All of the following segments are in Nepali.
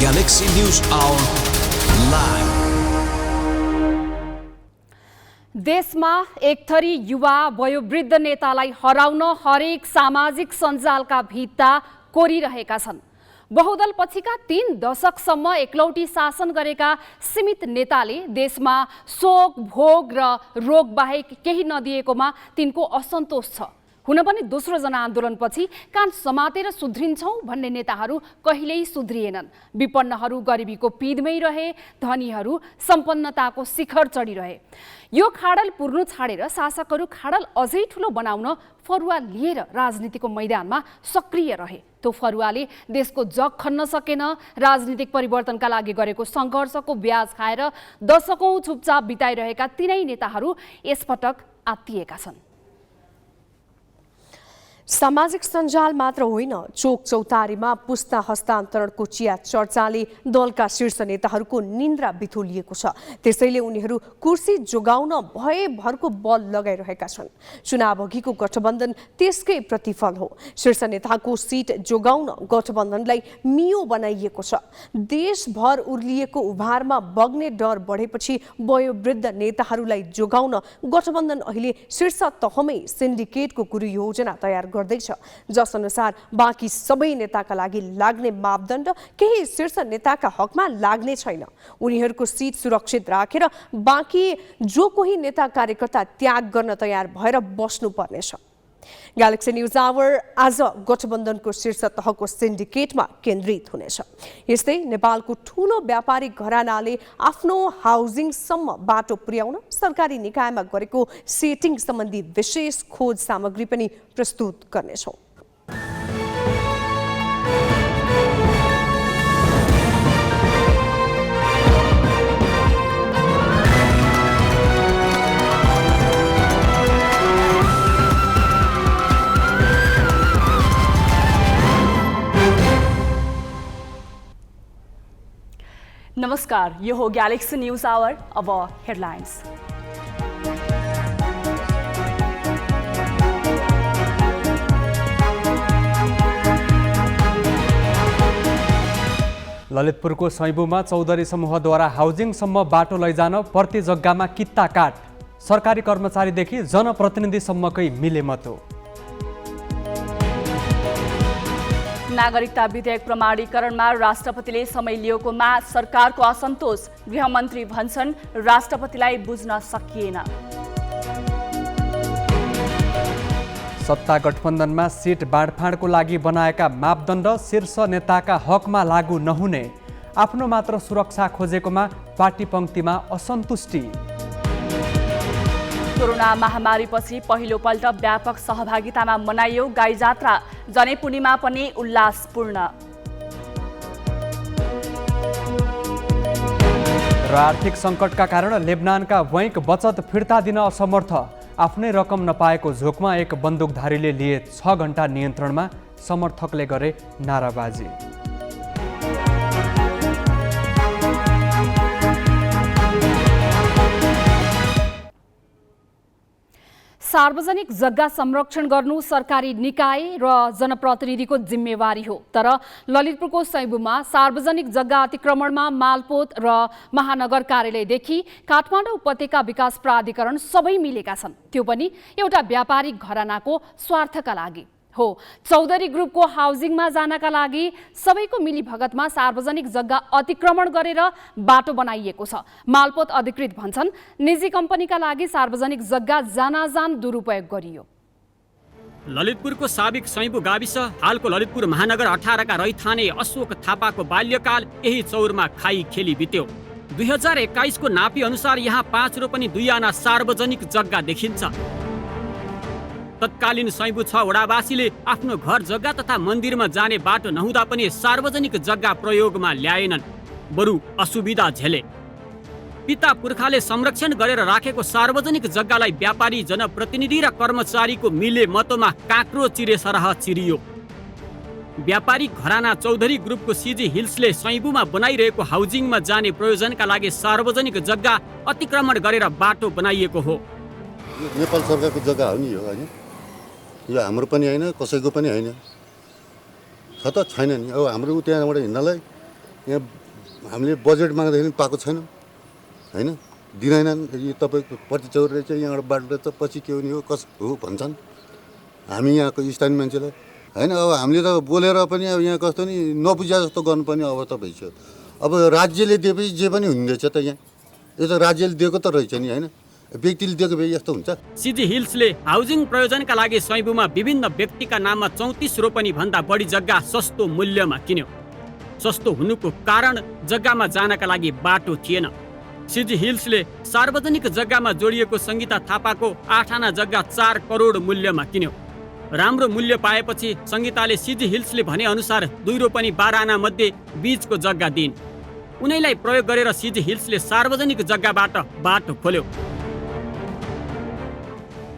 Galaxy News Hour Live। देशमा एक थरी युवा वयोवृद्ध नेतालाई हराउन हरेक सामाजिक सञ्जालका भित्ता कोरिरहेका छन्। बहुदल पछिका 3 दशकसम्म एकलौटी शासन गरेका सीमित नेताले देशमा शोक भोग र रोग बाहेक केही नदिएकोमा तिनको असन्तोष छ। हुन पनि दोस्रो जनआन्दोलनपछि कान समातेर सुध्रिन्छौं भन्ने नेताहरू कहिल्यै सुध्रिएनन्। विपन्नहरू गरिबीको पिँधमै रहे, धनीहरू सम्पन्नताको शिखर चढिरहे। यो खाडल पुर्नु छाडेर शासकहरू खाडल अझै ठूलो बनाउन फरुवा लिएर राजनीतिको मैदानमा सक्रिय रहे। त्यो फरुवाले देशको जग खन्न सकेन। राजनीतिक परिवर्तनका लागि गरेको सङ्घर्षको ब्याज खाएर दशकौं चुपचाप बिताइरहेका तीनै नेताहरू यसपटक आत्तिएका छन्। सामाजिक सञ्जाल मात्र होइन, चोक चौतारीमा पुस्ता हस्तान्तरणको चिया चर्चाले दलका शीर्ष नेताहरूको निन्द्रा बिथोलिएको छ। त्यसैले उनीहरू कुर्सी जोगाउन भयभरको बल लगाइरहेका छन्। चुनाव अघिको गठबन्धन त्यसकै प्रतिफल हो। शीर्ष नेताको सिट जोगाउन गठबन्धनलाई मियो बनाइएको छ। देशभर उर्लिएको उभारमा बग्ने डर बढेपछि वयोवृद्ध नेताहरूलाई जोगाउन गठबन्धन अहिले शीर्ष तहमै सिन्डिकेटको कुरो योजना तयार गर्दैछ, जस अनुसार बाँकी सबै नेताका लागि लाग्ने मापदण्ड केही शीर्ष नेताका हकमा लाग्ने छैन। उनीहरूको सिट सुरक्षित राखेर बाँकी जो कोही नेता कार्यकर्ता त्याग गर्न तयार भएर बस्नु पर्नेछ। ग्यालेक्सी न्यूज आवर आज गठबन्धनको शीर्ष तहको सिन्डिकेटमा केन्द्रित हुनेछ। यस्तै नेपालको ठूलो व्यापारिक घरानाले आफ्नो हाउसिङसम्म बाटो पुर्याउन सरकारी निकायमा गरेको सेटिङ सम्बन्धी विशेष खोज सामग्री पनि प्रस्तुत गर्नेछौँ। नमस्कार, यो हो ग्यालेक्सी न्यूज आवर। अब हेडलाइन्स। ललितपुरको सैबुमा चौधरी समूहद्वारा हाउसिङसम्म बाटो लैजान प्रति जग्गामा कित्ता काट। सरकारी कर्मचारीदेखि जनप्रतिनिधिसम्मकै मिलेमतो। नागरिकता विधेयक प्रमाणीकरणमा राष्ट्रपतिले समय लिएकोमा सरकारको असन्तोष। गृहमन्त्री भन्छन् राष्ट्रपतिलाई बुझ्न सकिएन। सत्ता गठबन्धनमा सिट बाँडफाँडको लागि बनाएका मापदण्ड शीर्ष नेताका हकमा लागू नहुने। आफ्नो मात्र सुरक्षा खोजेकोमा पार्टी पङ्क्तिमा असन्तुष्टि। कोरोना महामारीपछि पहिलोपल्ट व्यापक सहभागितामा मनाइयो गाई जात्रा। जनेपुनीमा पनि उल्लासपूर्ण। र आर्थिक सङ्कटका कारण लेबनानका बैंक बचत फिर्ता दिन असमर्थ। आफ्नै रकम नपाएको झोकमा एक बन्दुकधारीले लिए 6 घण्टा नियन्त्रणमा, समर्थकले गरे नाराबाजी। सार्वजनिक जग्गा संरक्षण गर्नु सरकारी निकाय र जनप्रतिनिधिको जिम्मेवारी हो। तर ललितपुरको सैबुमा सार्वजनिक जग्गा अतिक्रमणमा मालपोत र महानगर कार्यालयदेखि काठमाडौँ उपत्यका विकास प्राधिकरण सबै मिलेका छन्। त्यो पनि एउटा व्यापारिक घरानाको स्वार्थका लागि हो। चौधरी ग्रुपको हाउसिङमा जानका लागि सबैको मिलीभगतमा सार्वजनिक जग्गा अतिक्रमण गरेर बाटो बनाइएको छ। मालपोत अधिकृत भन्छन् निजी कम्पनीका लागि सार्वजनिक जग्गा जानाजान दुरुपयोग गरियो। ललितपुरको साबिक सैबु गाविस, हालको ललितपुर महानगर 18 का रैथाने अशोक थापाको बाल्यकाल यही चौरमा खाई खेली बित्यो। 2021 को नापी अनुसार यहाँ 5 रोपनी 2 आना सार्वजनिक जग्गा देखिन्छ। तत्कालीन सैबु 6 वडावासीले आफ्नो घर जग्गा तथा मन्दिरमा जाने बाटो नहुँदा पनि सार्वजनिक जग्गा प्रयोगमा ल्याएनन्, बरु असुविधा झेले। पिता पुर्खाले संरक्षण गरेर राखेको सार्वजनिक जग्गालाई व्यापारी, जनप्रतिनिधि र कर्मचारीको मिले मतोमा काँक्रो चिरे सरह चिरियो। व्यापारिक घराना चौधरी ग्रुपको सिजी हिल्सले सैबुमा बनाइरहेको हाउसिङमा जाने प्रयोजनका लागि सार्वजनिक जग्गा अतिक्रमण गरेर बाटो बनाइएको हो। नेपाल सरकारको जग्गा हो नि यो, हैन? यो हाम्रो पनि हैन, कसैको पनि हैन। छ त छैन नि। अब हाम्रो त्यहाँबाट हिँड्नलाई यहाँ हामीले बजेट माग्दाखेरि पाएको छैनौँ होइन, दिँदैनन्। यो तपाईँको पट्टि चौर रहेछ, यहाँबाट बाटो रहेछ, पछि के हुने हो कस हो भन्छन् हामी यहाँको स्थानीय मान्छेलाई होइन। अब हामीले त बोलेर पनि अब यहाँ कस्तो नि नबुझा जस्तो गर्नुपर्ने अवस्था भइसक्यो। अब राज्यले दिएपछि जे पनि हुने रहेछ त यहाँ, यो त राज्यले दिएको त रहेछ नि होइन, व्यक्तिले दिएको भए यस्तो हुन्छ। सिजी हिल्सले हाउसिङ प्रयोजनका लागि सैबुमा विभिन्न व्यक्तिका नाममा 34 रोपनी भन्दा बढी जग्गा सस्तो मूल्यमा किन्यो। सस्तो हुनुको कारण जग्गामा जानका लागि बाटो थिएन। सिजी हिल्सले सार्वजनिक जग्गामा जोडिएको सङ्गीता थापाको 8 आना जग्गा 4 करोड मूल्यमा किन्यो। राम्रो मूल्य पाएपछि सङ्गीताले सिजी हिल्सले भने अनुसार 2 रोपनी 12 आना मध्ये बीचको जग्गा दिइन्। उनैलाई प्रयोग गरेर सिजी हिल्सले सार्वजनिक जग्गाबाट बाटो खोल्यो।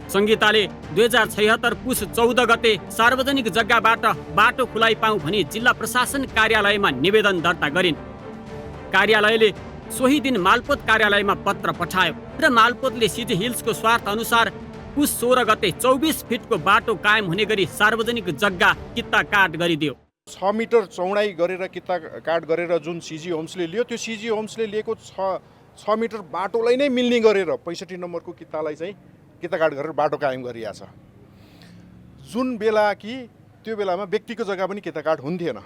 सङ्गीताले 2076 पुस 14 गते सार्वजनिक जग्गाबाट बाटो खुलाइ पाऊँ भनी जिल्ला प्रशासन कार्यालयमा निवेदन दर्ता गरिन्। कार्यालयले सोही दिन मालपोत कार्यालयमा पत्र पठायो र मालपोतले सिजी हिल्सको स्वार्थ अनुसार पुस 16 गते 24 फिटको बाटो कायम हुने गरी सार्वजनिक जग्गा कित्ता काट गरिदियो। 6 मिटर चौडाइ गरेर कित्ता काट गरेर जुन सिजी होम्सले लियो, त्यो सिजी होम्सले लिएको 6 मिटर बाटोलाई नै मिल्ने गरेर 65 नम्बरको कित्तालाई चाहिँ कित्ता काट गरेर बाटो कायम गरिएको छ। जुन बेला कि त्यो बेलामा व्यक्तिको जग्गा पनि कित्ता काट हुन्थेन।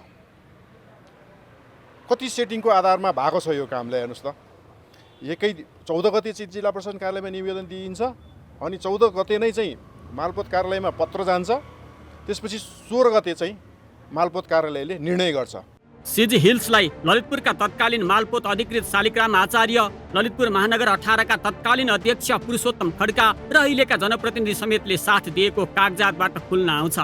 कति सेटिङको आधारमा भएको छ यो कामलाई हेर्नुहोस् त। 14 गते चाहिँ जिल्ला प्रशासन कार्यालयमा निवेदन दिइन्छ, अनि 14 गते नै चाहिँ मालपोत कार्यालयमा पत्र जान्छ, त्यसपछि 16 गते चाहिँ मालपोत कार्यालयले निर्णय गर्छ। सिजी हिल्सलाई ललितपुरका तत्कालीन मालपोत अधिकृत शालिग्राम आचार्य, ललितपुर महानगर 18 का तत्कालीन अध्यक्ष पुरुषोत्तम खड्का र अहिलेका जनप्रतिनिधि समेतले साथ दिएको कागजातबाट खुल्न आउँछ।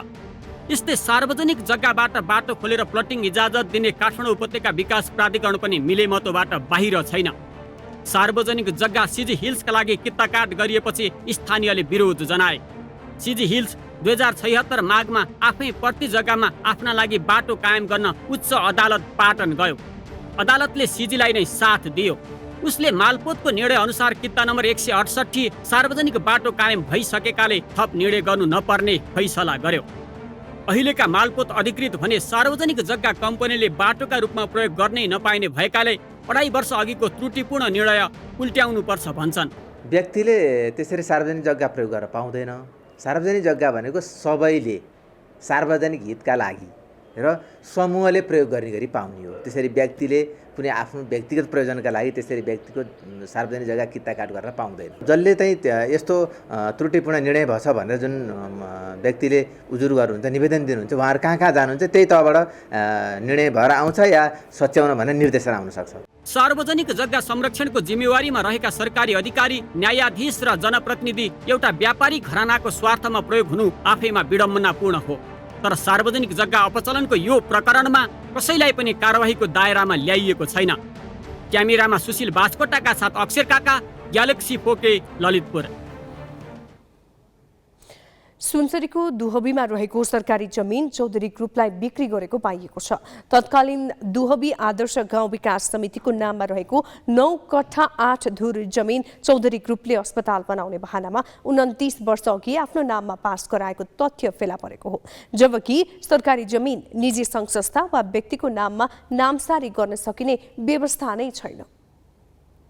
यस्तै सार्वजनिक जग्गाबाट बाटो खोलेर प्लटिङ इजाजत दिने काठमाडौँ उपत्यका विकास प्राधिकरण पनि मिलेमतोबाट बाहिर छैन। सार्वजनिक जग्गा सिजी हिल्सका लागि कित्ताकाट गरिएपछि स्थानीयले विरोध जनाए। सिजी हिल्स 2076 माघमा आफै प्रति जग्गामा आफ्ना लागि बाटो कायम गर्न उच्च अदालत पाटन गयो। अदालतले सिजीलाई नै साथ दियो। उसले मालपोतको निर्णय अनुसार कित्ता नम्बर 168 सार्वजनिक बाटो कायम भइसकेकाले थप निर्णय गर्नु नपर्ने फैसला गर्यो। अहिलेका मालपोत अधिकृत भने सार्वजनिक जग्गा कम्पनीले बाटोका रूपमा प्रयोग गर्नै नपाइने भएकाले 2.5 वर्ष अघिको त्रुटिपूर्ण निर्णय उल्ट्याउनु पर्छ भन्छन्। व्यक्तिले त्यसरी सार्वजनिक जग्गा प्रयोग गर्न पाउँदैन। सार्वजनिक जग्गा भनेको सबैले सार्वजनिक हितका लागि र समूहले प्रयोग गर्ने गरी पाउने हो। त्यसरी व्यक्तिले कुनै आफ्नो व्यक्तिगत प्रयोजनका लागि त्यसरी व्यक्तिको सार्वजनिक जग्गा कित्ताकाट गर्न पाउँदैन। जसले चाहिँ यस्तो त्रुटिपूर्ण निर्णय भएछ भनेर जुन व्यक्तिले उजुर गर्नुहुन्छ, निवेदन दिनुहुन्छ, उहाँहरू कहाँ जानुहुन्छ, त्यही तहबाट निर्णय भएर आउँछ या सच्याउन भनेर निर्देशन आउन सक्छ। सार्वजनिक जग्गा संरक्षणको जिम्मेवारीमा रहेका सरकारी अधिकारी, न्यायाधीश र जनप्रतिनिधि एउटा व्यापारी घरानाको स्वार्थमा प्रयोग हुनु आफैमा विडम्बनापूर्ण हो। तर सार्वजनिक जग्गा अपचलनको यो प्रकरणमा कसैलाई पनि कारबाहीको दायरामा ल्याइएको छैन। क्यामेरामा सुशील बाजकोटाका साथ अक्षर काका, ग्यालेक्सी फोके, ललितपुर। सुनसरीको दुहबीमा रहेको सरकारी जमिन चौधरी ग्रुपलाई बिक्री गरेको पाइएको छ। तत्कालीन दुहबी आदर्श गाउँ विकास समितिको नाममा रहेको 9 कट्ठा 8 धुर जमिन चौधरी ग्रुपले अस्पताल बनाउने बहानामा 29 वर्ष अघि आफ्नो नाममा पास गराएको तथ्य फेला परेको हो। जबकि सरकारी जमिन निजी सङ्घ संस्था वा व्यक्तिको नाममा नामसारी गर्न सकिने व्यवस्था नै छैन।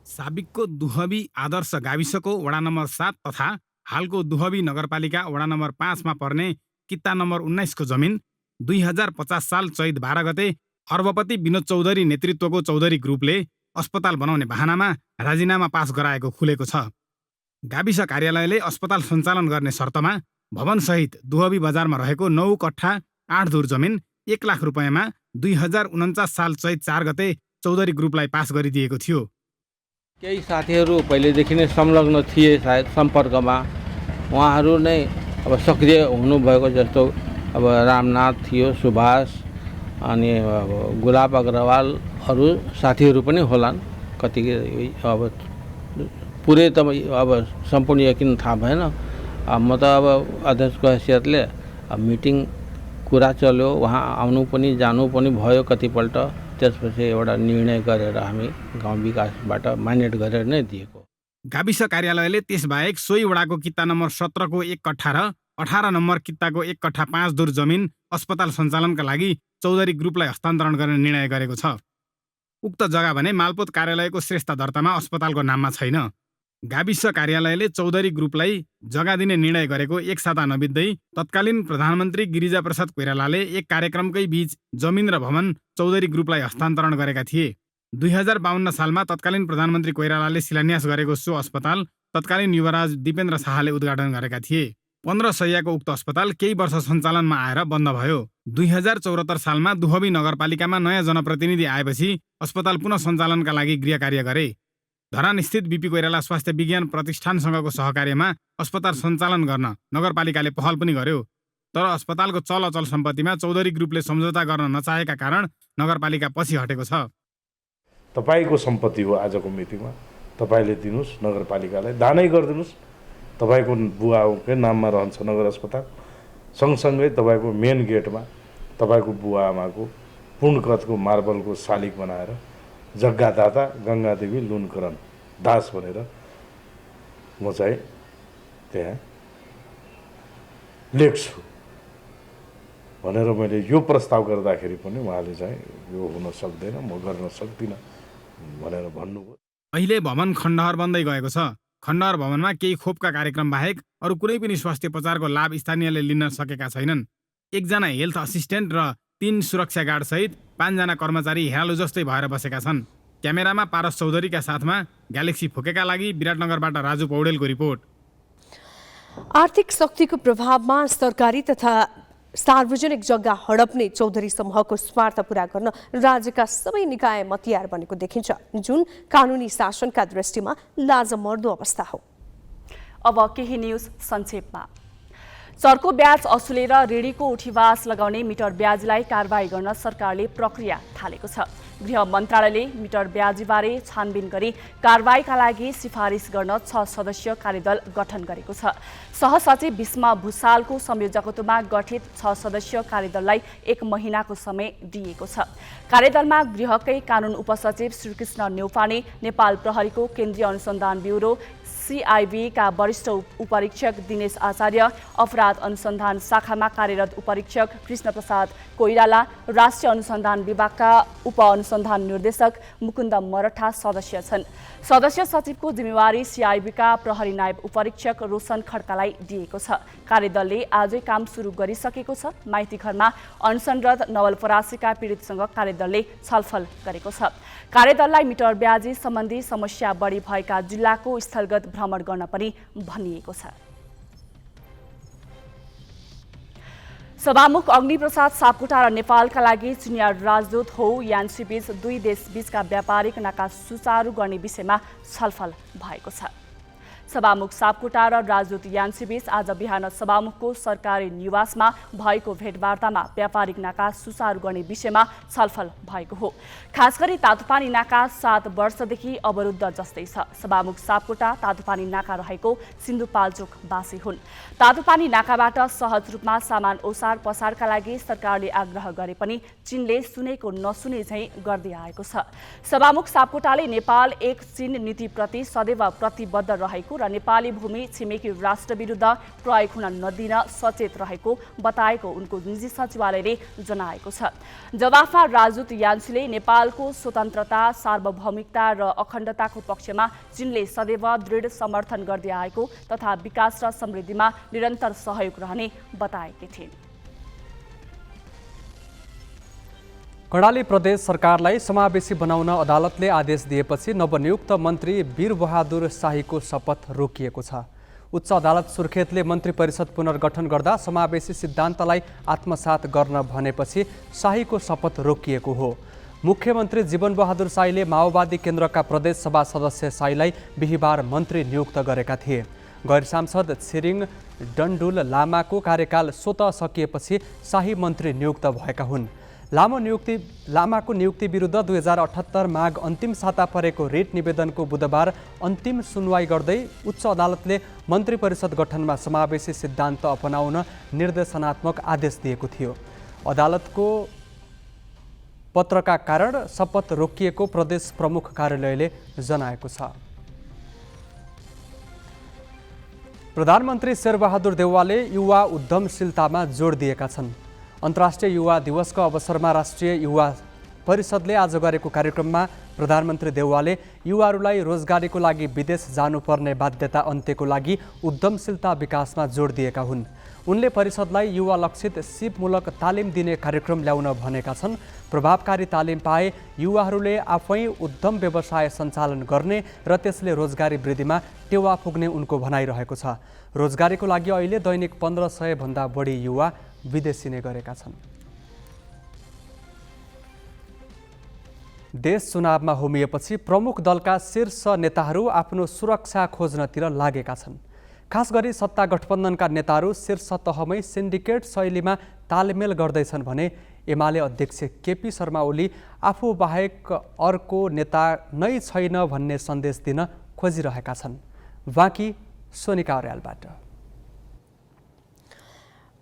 साबिकको दुहबी आदर्श गाविसको वडा नम्बर 7 तथा हालको दुहबी नगरपालिका वडा नम्बर 5 मा पर्ने कित्ता नम्बर 19 को जमिन 2050 साल चैत 12 गते अर्बपति विनोद चौधरी नेतृत्वको चौधरी ग्रुपले अस्पताल बनाउने बहानामा राजीनामा पास गराएको खुलेको छ। गाविस कार्यालयले अस्पताल सञ्चालन गर्ने शर्तमा भवनसहित दुहबी बजारमा रहेको 9 कट्ठा 8 धुर जमिन 1 लाख रुपैयाँमा 2049 साल चैत 4 गते चौधरी ग्रुपलाई पास गरिदिएको थियो। केही साथीहरू पहिलेदेखि नै संलग्न थिए सायद सम्पर्कमा, उहाँहरू नै अब सक्रिय हुनुभएको जस्तो अब रामनाथ थियो, सुभाष, अनि अब गुलाब अग्रवालहरू साथीहरू पनि होलान्। कति अब पुरै त अब सम्पूर्ण यकिन थाहा भएन। म त अब अध्यक्षको हैसियतले मिटिङ कुरा चल्यो, वहाँ आउनु पनि जानु पनि भयो कतिपल्ट। त्यसपछि एउटा निर्णय गरेर हामी गाउँ विकासबाट मान्यता गरेर नै दिएको। गाविस कार्यालयले त्यसबाहेक सोही वडाको कित्ता नम्बर 17 को 1 कट्ठा र 18 नम्बर कित्ताको 1 कट्ठा 5 धुर जमिन अस्पताल सञ्चालनका लागि चौधरी ग्रुपलाई हस्तान्तरण गर्ने निर्णय गरेको छ। उक्त जग्गा भने मालपोत कार्यालयको श्रेष्ठ दर्तामा अस्पतालको नाममा छैन। गाविस कार्यालयले चौधरी ग्रुपलाई जग्गा दिने निर्णय गरेको एक साता नबित्दै तत्कालीन प्रधानमन्त्री गिरिजाप्रसाद कोइरालाले एक कार्यक्रमकै बीच जमिन र भवन चौधरी ग्रुपलाई हस्तान्तरण गरेका थिए। 2052 सालमा तत्कालीन प्रधानमन्त्री कोइरालाले शिलान्यास गरेको सो अस्पताल तत्कालीन युवराज दिपेन्द्र शाहले उद्घाटन गरेका थिए। 15 शय्याको उक्त अस्पताल केही वर्ष सञ्चालनमा आएर बन्द भयो। 2074 सालमा दुहबी नगरपालिकामा नयाँ जनप्रतिनिधि आएपछि अस्पताल पुनः सञ्चालनका लागि गृह कार्य गरे। धरानस्थित बिपी कोइराला स्वास्थ्य विज्ञान प्रतिष्ठानसँगको सहकार्यमा अस्पताल सञ्चालन गर्न नगरपालिकाले पहल पनि गर्यो। तर अस्पतालको चल अचल सम्पत्तिमा चौधरी ग्रुपले सम्झौता गर्न नचाहेका कारण नगरपालिका पछि हटेको छ। तपाईको सम्पत्ति हो, आजको मितिमा तपाईले दिनुस्, नगरपालिकालाई दानै गरिदिनुस्। तपाईको बुवाकै नाममा रहन्छ नगर अस्पताल। सँगसँगै तपाईको मेन गेटमा तपाईको बुवा आमाको पूर्णकतको मार्बलको शालिग बनाएर जग्गादाता गङ्गादेवी लुनकरण दास भनेर म चाहिँ त्यहाँ लेख्छु भनेर मैले यो प्रस्ताव गर्दाखेरि पनि उहाँले चाहिँ यो हुन सक्दैन, म गर्न सक्दिनँ भनेर भन्नुभयो। अहिले भवन खण्डहर बन्दै गएको छ। खण्डहर भवनमा केही खोपका कार्यक्रम बाहेक अरू कुनै पनि स्वास्थ्य प्रचारको लाभ स्थानीयले लिन सकेका छैनन्। 1 जना हेल्थ असिस्टेन्ट र 3 सुरक्षा गार्ड सहित 5 जना कर्मचारी हेरालु जस्तै भएर बसेका छन्। क्यामेरामा पारस चौधरीका साथमा ग्यालेक्सी फोकेका लागि विराटनगरबाट राजु पौडेलको रिपोर्ट। आर्थिक शक्तिको प्रभावमा सरकारी तथा सार्वजनिक जग्गा हडप्ने चौधरी समूहको स्वार्थ पूरा गर्न राज्यका सबै निकाय मतियार बनेको देखिन्छ, जुन कानुनी शासनका दृष्टिमा लाजमर्दो अवस्था हो। अब केही न्यूज संक्षेपमा। चर्को ब्याज असुलेर ऋणीको उठीवास लगाउने मिटर ब्याजलाई कारबाही गर्न सरकारले प्रक्रिया थालेको छ। गृह मन्त्रालयले मिटर ब्याजीबारे छानबिन गरी कारबाहीका लागि सिफारिस गर्न 6 सदस्यीय कार्यदल गठन गरेको छ। सहसचिव भीष्म भूषालको संयोजकत्वमा गठित 6 सदस्यीय कार्यदललाई 1 महिनाको समय दिएको छ। कार्यदलमा गृहकै कानुन उपसचिव श्रीकृष्ण न्यौपाने, नेपाल प्रहरीको केन्द्रीय अनुसन्धान ब्युरो CIB का वरिष्ठ उपरीक्षक दिनेश आचार्य, अपराध अनुसन्धान शाखामा कार्यरत उपरीक्षक कृष्ण प्रसाद कोइराला, राष्ट्रिय अनुसन्धान विभागका उप अनुसन्धान निर्देशक मुकुन्द मरठा सदस्य छन्। सदस्य सचिवको जिम्मेवारी CIB का प्रहरी नायब उपरीक्षक रोशन खड्कालाई दिएको छ। कार्यदलले आजै काम सुरु गरिसकेको छ। माइतीघरमा अनसनरत नवलपरासीका पीडितसँग कार्यदलले छलफल गरेको छ। कार्यदललाई मिटर ब्याजी सम्बन्धी समस्या बढी भएका जिल्लाको स्थलगत भ्रमण गर्न पनि भनिएको छ। सभामुख अग्निप्रसाद सापकोटा र नेपालका लागि चिनिया राजदूत हो यान्सीबीच 2 देशबीचका व्यापारिक नाका सुचारू गर्ने विषयमा छलफल भएको छ। सभामुख सापकोटा र राजदूत यान्सीबीच आज बिहान सभामुखको सरकारी निवासमा भएको भेटवार्तामा व्यापारिक नाका सुचारू गर्ने विषयमा छलफल भएको हो। खास गरी तातोपानी नाका 7 वर्षदेखि अवरुद्ध जस्तै छ। सभामुख सापकोटा तातोपानी नाका रहेको सिन्धुपाल्चोकवासी हुन्। तातोपानी नाकाबाट सहज रूपमा सामान ओसार पसारका लागि सरकारले आग्रह गरे पनि चीनले सुनेको नसुने झैं गर्दै आएको छ। सभामुख सापकोटाले नेपाल एक चीन नीतिप्रति सदैव प्रतिबद्ध रहेको र नेपाली भूमि छिमेकी राष्ट्र विरुद्ध प्रयोग हुन नदिन सचेत रहेको बताएको उनको निजी सचिवालयले जनाएको छ। जवाफमा राजदूत यान्सीले नेपालको स्वतन्त्रता, सार्वभौमिकता र अखण्डताको पक्षमा चीनले सदैव दृढ समर्थन गर्दै आएको तथा विकास र समृद्धिमा निरन्तर सहयोग रहने बताएकी थिइन्। कर्णाली प्रदेश सरकारलाई समावेशी बनाउन अदालतले आदेश दिएपछि नवनियुक्त मन्त्री वीरबहादुर शाहीको शपथ रोकिएको छ। उच्च अदालत सुर्खेतले मन्त्री परिषद पुनर्गठन गर्दा समावेशी सिद्धान्तलाई आत्मसात गर्न भनेपछि शाहीको शपथ रोकिएको हो। मुख्यमन्त्री जीवनबहादुर शाहीले माओवादी केन्द्रका प्रदेश सभा सदस्य शाहीलाई बिहिबार मन्त्री नियुक्त गरेका थिए। गैर सांसद छिरिङ डन्डुल लामाको कार्यकाल स्वतः सकिएपछि शाही मन्त्री नियुक्त भएका हुन्। लामाको नियुक्ति विरुद्ध 2078 माघ अन्तिम साता परेको रिट निवेदनको बुधबार अन्तिम सुनवाई गर्दै उच्च अदालतले मन्त्री परिषद गठनमा समावेशी सिद्धान्त अपनाउन निर्देशनात्मक आदेश दिएको थियो। अदालतको पत्रका कारण शपथ रोकिएको प्रदेश प्रमुख कार्यालयले जनाएको छ। प्रधानमन्त्री शेरबहादुर देउवाले युवा उद्यमशीलतामा जोड दिएका छन्। अन्तर्राष्ट्रिय युवा दिवसको अवसरमा राष्ट्रिय युवा परिषदले आज गरेको कार्यक्रममा प्रधानमन्त्री देउवाले युवाहरूलाई रोजगारीको लागि विदेश जानुपर्ने बाध्यता अन्त्यको लागि उद्यमशीलता विकासमा जोड दिएका हुन्। उनले परिषदलाई युवा लक्षित सिपमूलक तालिम दिने कार्यक्रम ल्याउन भनेका छन्। प्रभावकारी तालिम पाए युवाहरूले आफै उद्यम व्यवसाय सञ्चालन गर्ने र त्यसले रोजगारी वृद्धिमा टेवा पुग्ने उनको भनाइरहेको छ। रोजगारीको लागि अहिले दैनिक 1500 भन्दा बढी युवा विदेशिने गरेका छन्। देश चुनावमा होमिएपछि प्रमुख दलका शीर्ष नेताहरू आफ्नो सुरक्षा खोज्नतिर लागेका छन्। खास गरी सत्ता गठबन्धनका नेताहरू शीर्ष तहमै सिन्डिकेट शैलीमा तालमेल गर्दैछन् भने एमाले अध्यक्ष केपी शर्मा ओली आफू बाहेक अर्को नेता नै छैन भन्ने सन्देश दिन खोजिरहेका छन्। बाँकी सोनिका अर्यालबाट।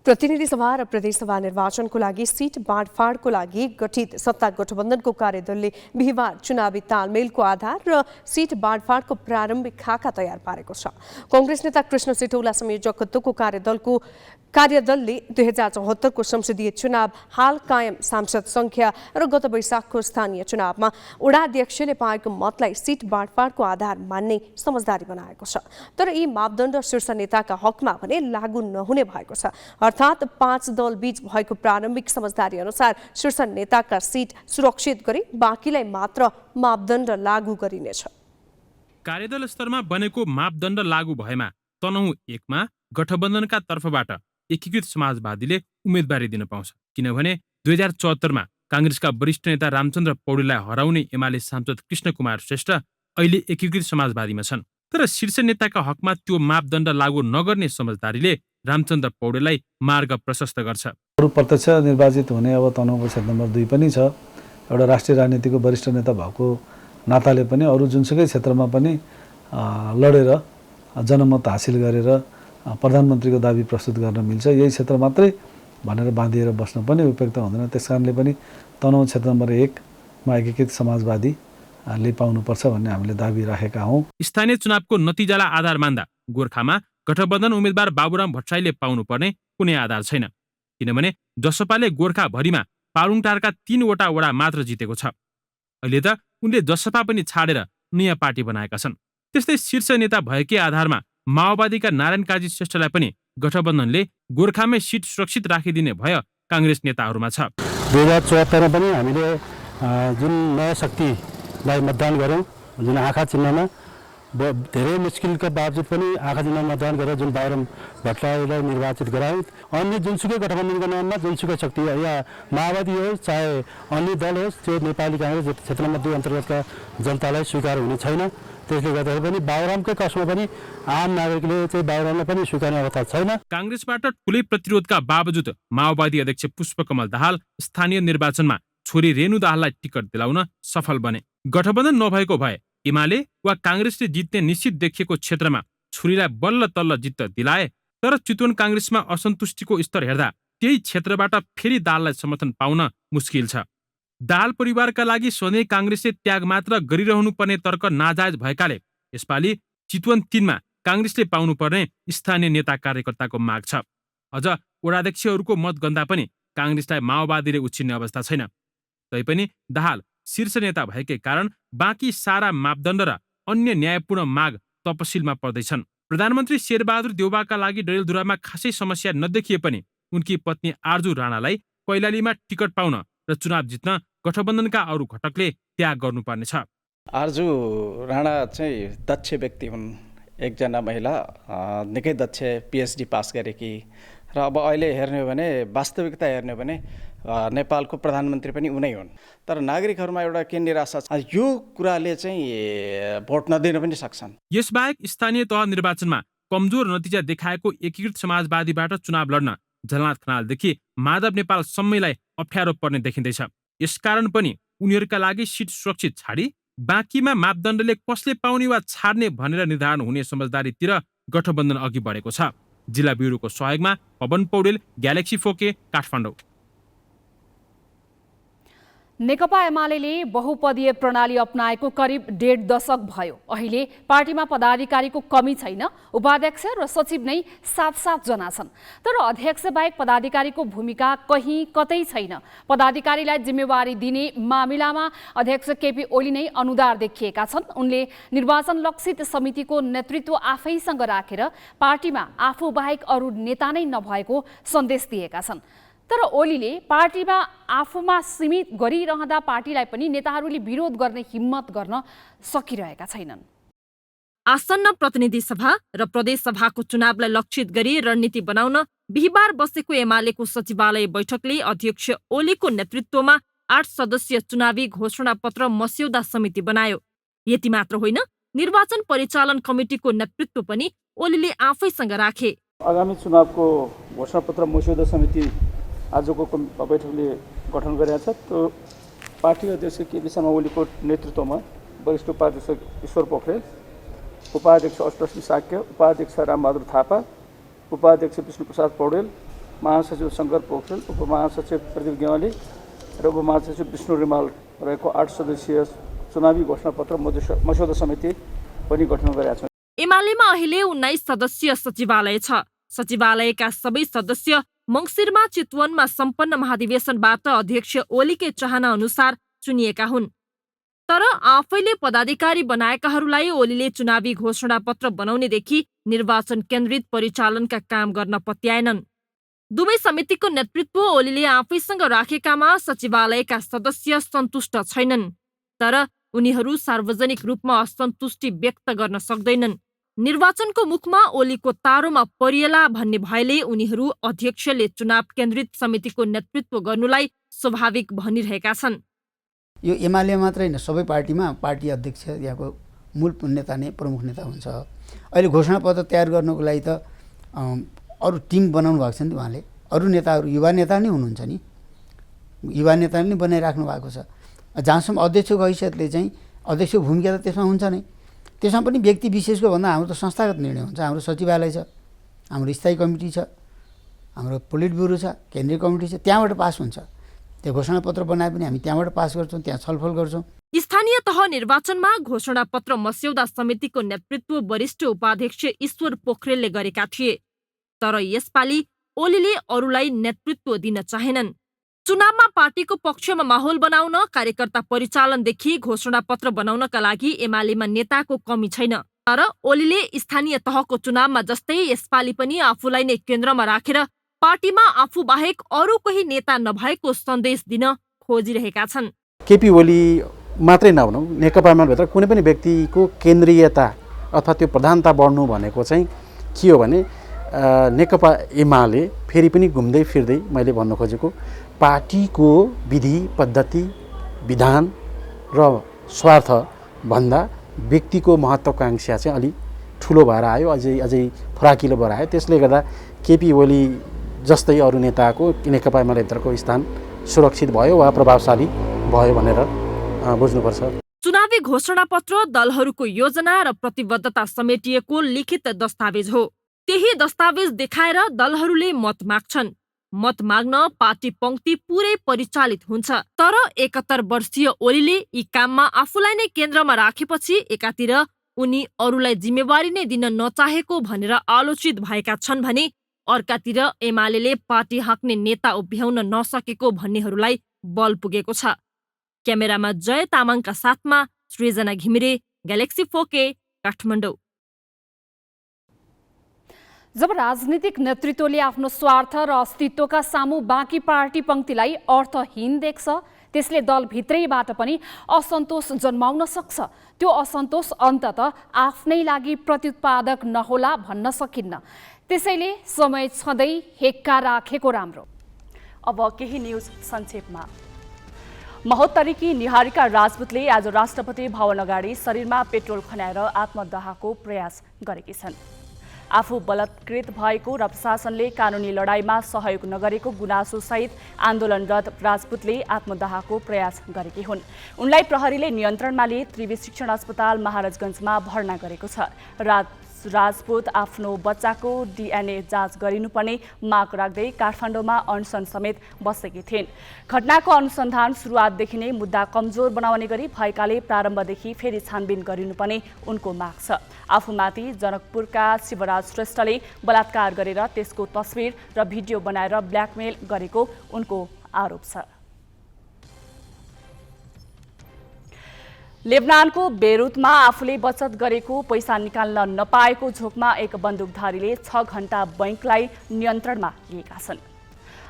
प्रतिनिधि सभा र प्रदेशसभा निर्वाचनको लागि सिट बाँडफाँडको लागि गठित सत्ता गठबन्धनको कार्यदलले बिहिबार चुनावी तालमेलको आधार र सिट बाँडफाँडको प्रारम्भिक खाका तयार पारेको छ। कांग्रेस नेता कृष्ण सिटौला संयोजकत्वको कार्यदलले 2074 को संसदीय चुनाव, हाल कायम सांसद संख्या र गत वैशाखको स्थानीय चुनावमा वडा अध्यक्षले पाएको मतलाई सिट बाँडफाँडको आधार मान्ने समझदारी बनाएको छ। तर यी मापदण्ड शीर्ष नेताका हकमा भने लागू नहुने भएको छ। अर्थात् 5 दल बीच भएको प्रारम्भिक समझदारी अनुसार शीर्ष नेताका सिट सुरक्षित गरी बाँकीलाई मात्र मापदण्ड लागू गरिनेछ। कार्यदल स्तरमा बनेको मापदण्ड लागू भएमा तनहुँ 1 मा गठबन्धनका तर्फबाट एकीकृत समाजवादीले उम्मेदवारी दिन पाउँछ। किनभने 2074 मा कांग्रेसका वरिष्ठ नेता रामचन्द्र पौडेललाई हराउने एमाले सांसद कृष्ण कुमार श्रेष्ठ अहिले एकीकृत समाजवादीमा छन्। तर शीर्ष नेताका हकमा त्यो मापदण्ड लागू नगर्ने समझदारीले रामचन्द्र पौडेललाई मार्ग प्रशस्त गर्छ। अरू प्रत्यक्ष निर्वाचित हुने अब तनहुँको क्षेत्र नम्बर 2 पनि छ। एउटा राष्ट्रिय राजनीतिको वरिष्ठ नेता भएको नाताले पनि अरू जुनसुकै क्षेत्रमा पनि लडेर जनमत हासिल गरेर प्रधानमन्त्रीको दाबी प्रस्तुत गर्न मिल्छ। यही क्षेत्र मात्रै भनेर बाँधिएर बस्न पनि उपयुक्त हुँदैन। त्यसकारणले पनि तनहुँ क्षेत्र नम्बर 1 मा एकीकृत समाजवादीले पाउनुपर्छ भन्ने हामीले दाबी राखेका हौँ। स्थानीय चुनावको नतिजालाई आधार मान्दा गोर्खामा गठबन्धन उम्मेदवार बाबुराम भट्टराईले पाउनुपर्ने कुनै आधार छैन। किनभने जसपाले गोर्खाभरिमा पारुङटारका 3 वटा वडा मात्र जितेको छ। अहिले त उनले जसपा पनि छाडेर नयाँ पार्टी बनाएका छन्। त्यस्तै शीर्ष नेता भएकै आधारमा माओवादीका नारायण काजी श्रेष्ठलाई पनि गठबन्धनले गोर्खामै सिट सुरक्षित राखिदिने भय कांग्रेस नेताहरूमा छ। 2074 पनि हामीले जुन नयाँ शक्तिलाई मतदान गर्यौं, जुन आँखा चिन्हमा धेरै मुस्किलका बावजुद पनि आँखा चिन्हमा मतदान गरेर जुन बाबुराम भट्टराईलाई निर्वाचित गरायौं। अन्य जुनसुकै गठबन्धनको नाममा जुनसुकै शक्ति या माओवादी होस् चाहे अन्य दल होस्, त्यो नेपाली कांग्रेस क्षेत्र नम्बर 2 अन्तर्गतका जनतालाई स्वीकार हुने छैन। त्यसले गर्दा पनि बाबुरामकै कसमा पनि आम नागरिकले चाहिँ बाबुरामलाई पनि स्वीकार्ने अवस्था छैन। कांग्रेसबाट ठूलै प्रतिरोधका बावजुद माओवादी अध्यक्ष पुष्पकमल दाहाल स्थानीय निर्वाचनमा छोरी रेणु दाहाललाई टिकट दिलाउन सफल बने। गठबन्धन नभएको भए एमाले वा कांग्रेसले जित्ने निश्चित देखिएको क्षेत्रमा छोरीलाई बल्ल तल्ल जित्त दिलाए। तर चितवन कांग्रेसमा असन्तुष्टिको स्तर हेर्दा त्यही क्षेत्रबाट फेरि दाहाललाई समर्थन पाउन मुस्किल छ। दाहाल परिवारका लागि सधैँ कांग्रेसले त्याग मात्र गरिरहनु पर्ने तर्क नाजायज भएकाले यसपालि चितवन 3 मा कांग्रेसले पाउनुपर्ने स्थानीय नेता कार्यकर्ताको माग छ। अझ वडाध्यक्षहरूको मतगन्दा पनि कांग्रेसलाई माओवादीले उछिन्ने अवस्था छैन। तैपनि दाहाल शीर्ष नेता भएकै कारण बाँकी सारा मापदण्ड र अन्य न्यायपूर्ण माग तपसिलमा पर्दैछन्। प्रधानमन्त्री शेरबहादुर देउवाका लागि डडेलधुरामा खासै समस्या नदेखिए पनि उनकी पत्नी आर्जु राणालाई कैलालीमा टिकट पाउन र चुनाव जित्न गठबन्धनका अरू घटकले त्याग गर्नुपर्नेछ। आर्जु राणा चाहिँ दक्ष व्यक्ति हुन्, एकजना महिला, निकै दक्ष, PhD पास गरेकी र अब अहिले हेर्ने हो भने वास्तविकता हेर्ने हो भने नेपालको प्रधानमन्त्री पनि उनै हुन्। तर नागरिकहरूमा एउटा के निराशा छ, यो कुराले चाहिँ भोट नदिन पनि सक्छन्। यसबाहेक स्थानीय तह निर्वाचनमा कमजोर नतिजा देखाएको एकीकृत समाजवादीबाट चुनाव लड्न झलनाथ खनालदेखि माधव नेपाल सम्मैलाई अप्ठ्यारो पर्ने देखिँदैछ। यसकारण पनि उनीहरूका लागि सिट सुरक्षित छाडी बाँकीमा मापदण्डले कसले पाउने वा छाड्ने भनेर निर्धारण हुने समझदारीतिर गठबन्धन अघि बढेको छ। जिल्ला ब्युरोको सहयोगमा पवन पौडेल, ग्यालेक्सी 4K, काठमाडौँ। नेकपा एमाले बहुपदीय प्रणाली अपनाएको करिब 1.5 दशक भयो। अहिले पार्टीमा पदाधिकारीको कमी छैन, उपाध्यक्ष र सचिव नै 7 जना छन्। तर अध्यक्ष बाहेक पदाधिकारीको भूमिका कहीँ कतै छैन। पदाधिकारीलाई जिम्मेवारी दिने मामिलामा अध्यक्ष केपी ओली नै अनुदार देखिएका छन्। उनले निर्वाचन लक्षित समितिको नेतृत्व आफैसँग राखेर पार्टीमा आफू बाहेक अरू नेता नै नभएको सन्देश दिएका छन्। तर ओलीले पार्टीमा आफूमा सीमित गरिरहँदा पार्टीलाई पनि नेताहरूले विरोध गर्ने हिम्मत गर्न सकिरहेका छैनन्। आसन्न प्रतिनिधि सभा र प्रदेश सभाको चुनावलाई लक्षित गरी रणनीति बनाउन बिहिबार बसेको एमालेको सचिवालय बैठकले अध्यक्ष ओलीको नेतृत्वमा 8 सदस्यीय चुनावी घोषणा पत्र मस्यौदा समिति बनायो। यति मात्र होइन, निर्वाचन परिचालन कमिटिको नेतृत्व पनि ओलीले आफैसँग राखे। आगामी चुनावको घोषणा पत्र मस्यौदा समिति आजको बैठकले गठन गरेका छ। त्यो पार्टी अध्यक्ष केपी शर्मा ओलीको नेतृत्वमा वरिष्ठ उपाध्यक्ष ईश्वर पोखरेल, उपाध्यक्ष अष्टसिंह साक्य, उपाध्यक्ष रामबहादुर थापा, उपाध्यक्ष विष्णुप्रसाद पौडेल, महासचिव शङ्कर पोखरेल, उपमहासचिव प्रदीप गेवाली र उपमहासचिव विष्णु रिमाल रहेको 8 सदस्यीय चुनावी घोषणापत्र मस्यौदा समिति पनि गठन गरेका छन्। एमालेमा अहिले 19 सदस्यीय सचिवालय छ। सचिवालयका सबै सदस्य मङ्सिरमा चितवनमा सम्पन्न महाधिवेशनबाट अध्यक्ष ओलीकै चाहना अनुसार चुनिएका हुन्। तर आफैले पदाधिकारी बनाएकाहरूलाई ओलीले चुनावी घोषणा पत्र बनाउनेदेखि निर्वाचन केन्द्रित परिचालनका काम गर्न पत्याएनन्। दुवै समितिको नेतृत्व ओलीले आफैसँग राखेकामा सचिवालयका सदस्य सन्तुष्ट छैनन्। तर उनीहरू सार्वजनिक रूपमा असन्तुष्टि व्यक्त गर्न सक्दैनन्। निर्वाचनको मुखमा ओलीको तारोमा परिएला भन्ने भएले उनीहरू अध्यक्षले चुनाव केन्द्रित समितिको नेतृत्व गर्नुलाई स्वाभाविक भनिरहेका छन्। यो एमाले मात्रै होइन, सबै पार्टीमा पार्टी अध्यक्ष यहाँको मूल नेता नै प्रमुख नेता हुन्छ। अहिले घोषणापत्र तयार गर्नको लागि त अरू टिम बनाउनु भएको छ नि, उहाँले अरू नेताहरू युवा नेता नै हुनुहुन्छ नि, युवा नेताले नै बनाइराख्नु भएको छ। जहाँसम्म अध्यक्षको हैसियतले चाहिँ अध्यक्षको भूमिका त त्यसमा हुन्छ नै, त्यसमा पनि व्यक्ति विशेषको भन्दा हाम्रो त संस्थागत निर्णय हुन्छ। हाम्रो सचिवालय छ, हाम्रो स्थायी कमिटी छ, हाम्रो पोलिट ब्युरो छ, केन्द्रीय कमिटी छ, त्यहाँबाट पास हुन्छ। त्यो घोषणापत्र बनाए पनि हामी त्यहाँबाट पास गर्छौँ, त्यहाँ छलफल गर्छौँ। स्थानीय तह निर्वाचनमा घोषणापत्र मस्यौदा समितिको नेतृत्व वरिष्ठ उपाध्यक्ष ईश्वर पोखरेलले गरेका थिए। तर यसपालि ओलीले अरूलाई नेतृत्व दिन चाहेनन्। चुनावमा पार्टीको पक्षमा माहौल बनाउन, कार्यकर्ता परिचालनदेखि घोषणापत्र बनाउनका लागि एमालेमा नेताको कमी छैन। तर ओलीले स्थानीय तहको चुनावमा जस्तै यसपालि पनि आफूलाई नै केन्द्रमा राखेर पार्टीमा आफू बाहेक अरू कोही नेता नभएको सन्देश दिन खोजिरहेका छन्। केपी ओली मात्रै नभनौँ, नेकपा एमालेभित्र कुनै पनि व्यक्तिको केन्द्रीयता अथवा त्यो प्रधानता बढ्नु भनेको चाहिँ के हो भने नेकपा एमाले फेरि पनि घुम्दै फिर्दै मैले भन्न खोजेको पार्टीको विधि पद्धति विधान र स्वार्थ भन्दा व्यक्तिको महत्त्वाकांक्षा चाहिँ अलि ठुलो भएर आयो, अझै फराकिलो भएर आयो। त्यसले गर्दा केपी ओली जस्तै अरू नेताको नेकपा एमालेभित्रको स्थान सुरक्षित भयो वा प्रभावशाली भयो भनेर बुझ्नुपर्छ। चुनावी घोषणापत्र दलहरूको योजना र प्रतिबद्धता समेटिएको लिखित दस्तावेज हो। त्यही दस्तावेज देखाएर दलहरूले मत माग्छन्। मत माग्न पार्टी पंक्ति पुरै परिचालित हुन्छ। तर 71 वर्षीय ओलीले यी काममा आफूलाई नै केन्द्रमा राखेपछि एकातिर उनी अरूलाई जिम्मेवारी नै दिन नचाहेको भनेर आलोचित भएका छन् भने अर्कातिर एमालेले पार्टी हाँक्ने नेता उभ्याउन नसकेको भन्नेहरूलाई बल पुगेको छ। क्यामेरामा जय तामाङका साथमा सृजना घिमिरे, ग्यालेक्सी 4K, काठमाडौँ। जब राजनीतिक नेतृत्वले आफ्नो स्वार्थ र अस्तित्वका सामु बाँकी पार्टी पंक्तिलाई अर्थहीन देख्छ, त्यसले दलभित्रैबाट पनि असन्तोष जन्माउन सक्छ। त्यो असन्तोष अन्ततः आफ्नै लागि प्रत्युत्पादक नहोला भन्न सकिन्न। त्यसैले समय छँदै हेक्का राखेको राम्रो। अब केही न्युज संक्षेपमा। महोत्तरीकी निहारिका राजपूतले आज राष्ट्रपति भवन अगाडि शरीरमा पेट्रोल खन्याएर आत्मदाहको प्रयास गरेकी छन्। आफू बलात्कृत भएको र प्रशासनले कानुनी लडाईँमा सहयोग नगरेको गुनासो सहित आन्दोलनरत राजपूतले आत्मदाहको प्रयास गरेकी हुन्। उनलाई प्रहरीले नियन्त्रणमा लिए त्रिवी शिक्षण अस्पताल महाराजगञ्जमा भर्ना गरेको छ। राजपूत आफ्नो बच्चाको DNA जाँच गरिनुपर्ने माग राख्दै काठमाडौँमा अनसन समेत बसेकी थिइन्। घटनाको अनुसन्धान सुरुवातदेखि नै मुद्दा कमजोर बनाउने गरी भएकाले प्रारम्भदेखि फेरि छानबिन गरिनुपर्ने उनको माग छ। आफूमाथि जनकपुरका शिवराज श्रेष्ठले बलात्कार गरेर त्यसको तस्बिर र भिडियो बनाएर ब्ल्याकमेल गरेको उनको आरोप छ। लेबनानको बेरुतमा आफूले बचत गरेको पैसा निकाल्न नपाएको झोकमा एक बन्दुकधारीले 6 घण्टा बैंकलाई नियन्त्रणमा लिएका छन्।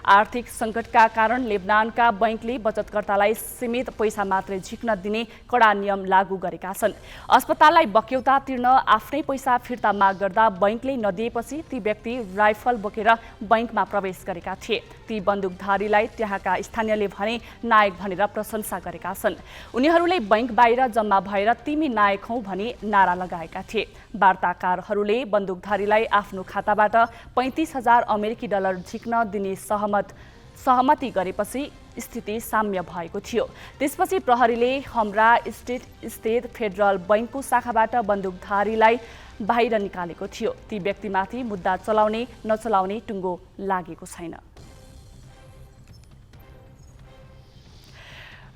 आर्थिक सङ्कटका कारण लेबनानका बैंकले बचतकर्तालाई सीमित पैसा मात्रै झिक्न दिने कडा नियम लागू गरेका छन्। अस्पताललाई बक्यौता तिर्न आफ्नै पैसा फिर्ता माग गर्दा बैंकले नदिएपछि ती व्यक्ति राइफल बोकेर बैंकमा प्रवेश गरेका थिए। ती बन्दुकधारीलाई त्यहाँका स्थानीयले भने नायक भनेर प्रशंसा गरेका छन्। उनीहरूले बैंक बाहिर जम्मा भएर तिमी नायक हौ भनी नारा लगाएका थिए। वार्ताकारहरूले बन्दुकधारीलाई आफ्नो खाताबाट 35,000 अमेरिकी डलर झिक्न दिने सहमति गरेपछि स्थिति साम्य भएको थियो। त्यसपछि प्रहरीले हमरा स्टेट स्थित फेडरल बैंकको शाखाबाट बन्दुकधारीलाई बाहिर निकालेको थियो। ती व्यक्तिमाथि मुद्दा चलाउने नचलाउने टुङ्गो लागेको छैन।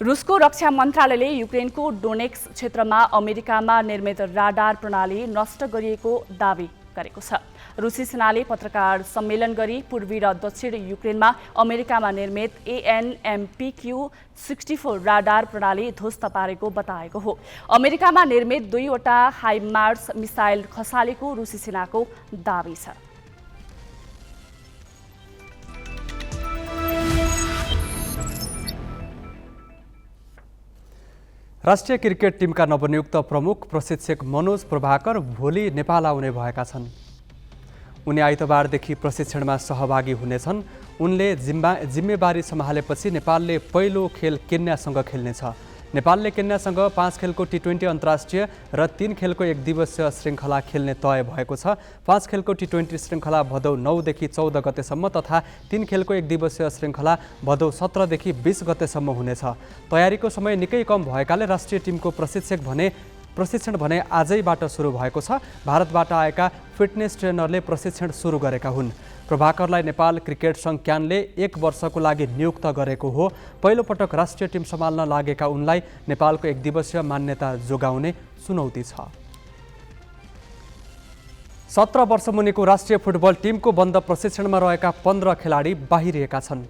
रुसको रक्षा मन्त्रालयले युक्रेनको डोनेक्स क्षेत्रमा अमेरिकामा निर्मित राडार प्रणाली नष्ट गरिएको दावी गरेको छ। रुसी सेनाले पत्रकार सम्मेलन गरी पूर्वी र दक्षिण युक्रेनमा अमेरिकामा निर्मित ANMPQ-64 राडार प्रणाली ध्वस्त पारेको बताएको हो। अमेरिकामा निर्मित 2 वटा हाइमार्स मिसाइल खसालेको रुसी सेनाको दावी छ। राष्ट्रिय क्रिकेट टिमका नवनियुक्त प्रमुख प्रशिक्षक मनोज प्रभाकर भोलि नेपाल आउने भएका छन्। उनी आइतबारदेखि प्रशिक्षणमा सहभागी हुनेछन्। उनले जिम्मेवारी सम्हालेपछि नेपालले पहिलो खेल केन्यासँग खेल्नेछ। नेपालले केन्यासँग 5 खेलको T20 अन्तर्राष्ट्रिय र 3 खेलको 1 दिवसीय श्रृङ्खला खेल्ने तय भएको छ। 5 खेलको T20 श्रृङ्खला भदौ 9 देखि 14 गतेसम्म तथा 3 खेलको 1 दिवसीय श्रृङ्खला भदौ 17 देखि 20 गतेसम्म हुनेछ। तयारीको समय निकै कम भएकाले राष्ट्रिय टिमको प्रशिक्षण भने आजैबाट सुरु भएको छ। भारतबाट आएका फिटनेस ट्रेनरले प्रशिक्षण सुरु गरेका हुन्। प्रभाकरलाई नेपाल क्रिकेट सङ्घ क्यानले 1 वर्षको लागि नियुक्त गरेको हो। पहिलो पटक राष्ट्रिय टिम सम्हाल्न लागेका उनलाई नेपालको 1 दिवसीय मान्यता जोगाउने चुनौती छ। 17 वर्ष मुनिको राष्ट्रिय फुटबल टिमको बन्द प्रशिक्षणमा रहेका 15 खेलाडी बाहिरिएका छन्।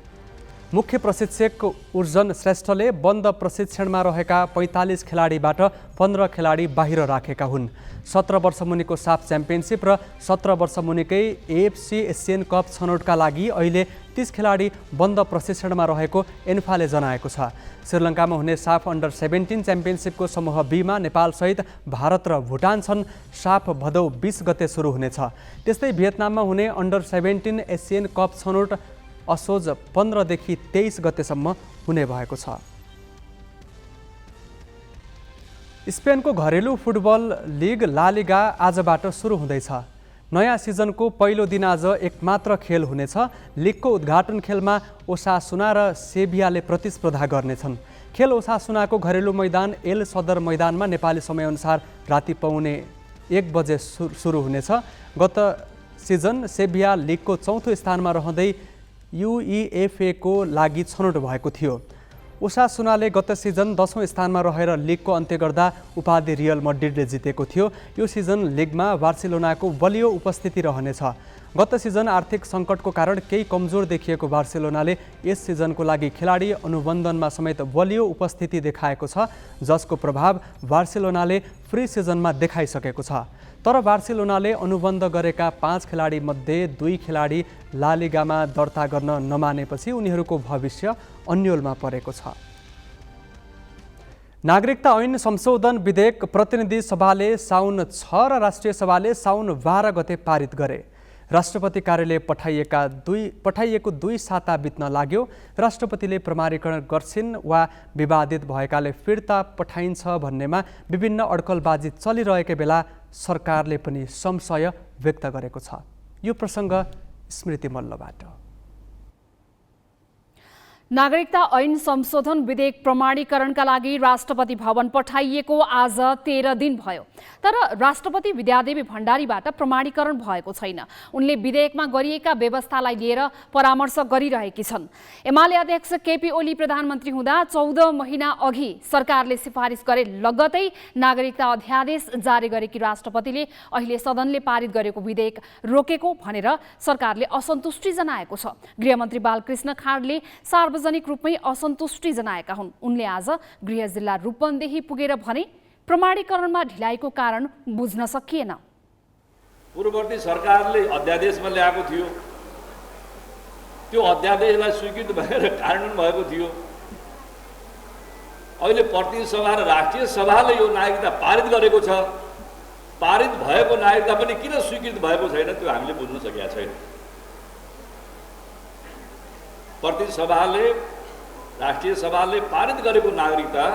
मुख्य प्रशिक्षक उर्जन श्रेष्ठले बन्द प्रशिक्षणमा रहेका 45 खेलाडीबाट 15 खेलाडी बाहिर राखेका हुन्। 17 वर्ष मुनिको साफ च्याम्पियनसिप र 17 वर्ष मुनिकै AFC एसियन कप छनौटका लागि अहिले 30 खेलाडी बन्द प्रशिक्षणमा रहेको एन्फाले जनाएको छ। श्रीलङ्कामा हुने साफ अन्डर 17 च्याम्पियनसिपको समूह बीमा नेपालसहित भारत र भुटान छन्। साफ भदौ 20 गते सुरु हुनेछ। त्यस्तै भियतनाममा हुने अन्डर 17 एसियन कप छनौट असोज 15 देखि 23 गतेसम्म हुने भएको छ। स्पेनको घरेलु फुटबल लिग ला लिगा आजबाट सुरु हुँदैछ। नयाँ सिजनको पहिलो दिन आज एक मात्र खेल हुनेछ। लिगको उद्घाटन खेलमा ओसासुना र सेभियाले प्रतिस्पर्धा गर्नेछन्। खेल ओसासुनाको घरेलु मैदान एल सदर मैदानमा नेपाली समयअनुसार राति पौने 1 बजे सुरु हुनेछ। गत सिजन सेभिया लिगको 4थो स्थानमा रहँदै UEFA को लागि छनौट भएको थियो। ओसासुनाले गत सिजन 10औं स्थानमा रहेर लिगको अन्त्य गर्दा उपाधि रियल मड्रिडले जितेको थियो। यो सिजन लिगमा बार्सिलोनाको बलियो उपस्थिति रहनेछ। गत सिजन आर्थिक सङ्कटको कारण केही कमजोर देखिएको बार्सिलोनाले यस सिजनको लागि खेलाडी अनुबन्धनमा समेत बलियो उपस्थिति देखाएको छ, जसको प्रभाव बार्सिलोनाले प्री सिजनमा देखाइसकेको छ। तर बार्सिलोनाले अनुबन्ध गरेका 5 खेलाडी मध्ये 2 खेलाडी ला लिगामा दर्ता गर्न नमानेपछि उनीहरूको भविष्य अन्योलमा परेको छ। नागरिकता ऐन संशोधन विधेयक प्रतिनिधि सभाले साउन 6 र राष्ट्रिय सभाले साउन 12 गते पारित गरे। राष्ट्रपति कार्यालय पठाइएको 2 साता बित्न लाग्यो। राष्ट्रपतिले प्रमाणीकरण गर्छिन् वा विवादित भएकाले फिर्ता पठाइन्छ भन्नेमा विभिन्न अड्कलबाजी चलिरहेकै बेला सरकारले पनि संशय व्यक्त गरेको छ। यो प्रसङ्ग स्मृति मल्लबाट। नागरिकता ऐन संशोधन विधेयक प्रमाणीकरणका लागि राष्ट्रपति भवन पठाइएको आज 13 दिन भयो, तर राष्ट्रपति विद्यादेवी भण्डारीबाट प्रमाणीकरण भएको छैन। उनले विधेयकमा गरिएका व्यवस्थालाई लिएर परामर्श गरिरहेकी छन्। एमाले अध्यक्ष केपी ओली प्रधानमन्त्री हुँदा 14 महिना अघि सरकारले सिफारिस गरे लगतै नागरिकता अध्यादेश जारी गरेकी राष्ट्रपतिले अहिले सदनले पारित गरेको विधेयक रोकेको भनेर सरकारले असन्तुष्टि जनाएको छ। गृहमन्त्री बालकृष्ण खाँडले सार्वजनिक रूपमै असन्तुष्टि जनाएका हुन्। उनले आज गृह जिल्ला रूपन्देही पुगेर भने प्रमाणीकरणमा ढिलाइको कारण बुझ्न सकिएन। पूर्ववर्ती सरकारले अध्यादेशमा ल्याएको थियो, त्यो अध्यादेशलाई स्वीकृत भएर कार्यान्वयन भएको थियो। अहिले प्रतिनिधि सभा र राष्ट्रिय सभाले यो नागरिकता पारित गरेको छ। पारित भएको नागरिकता पनि किन स्वीकृत भएको छैन त्यो हामीले बुझ्न सकेका छैन। प्रतिनिधि सभाले राष्ट्रिय सभाले पारित गरेको नागरिकता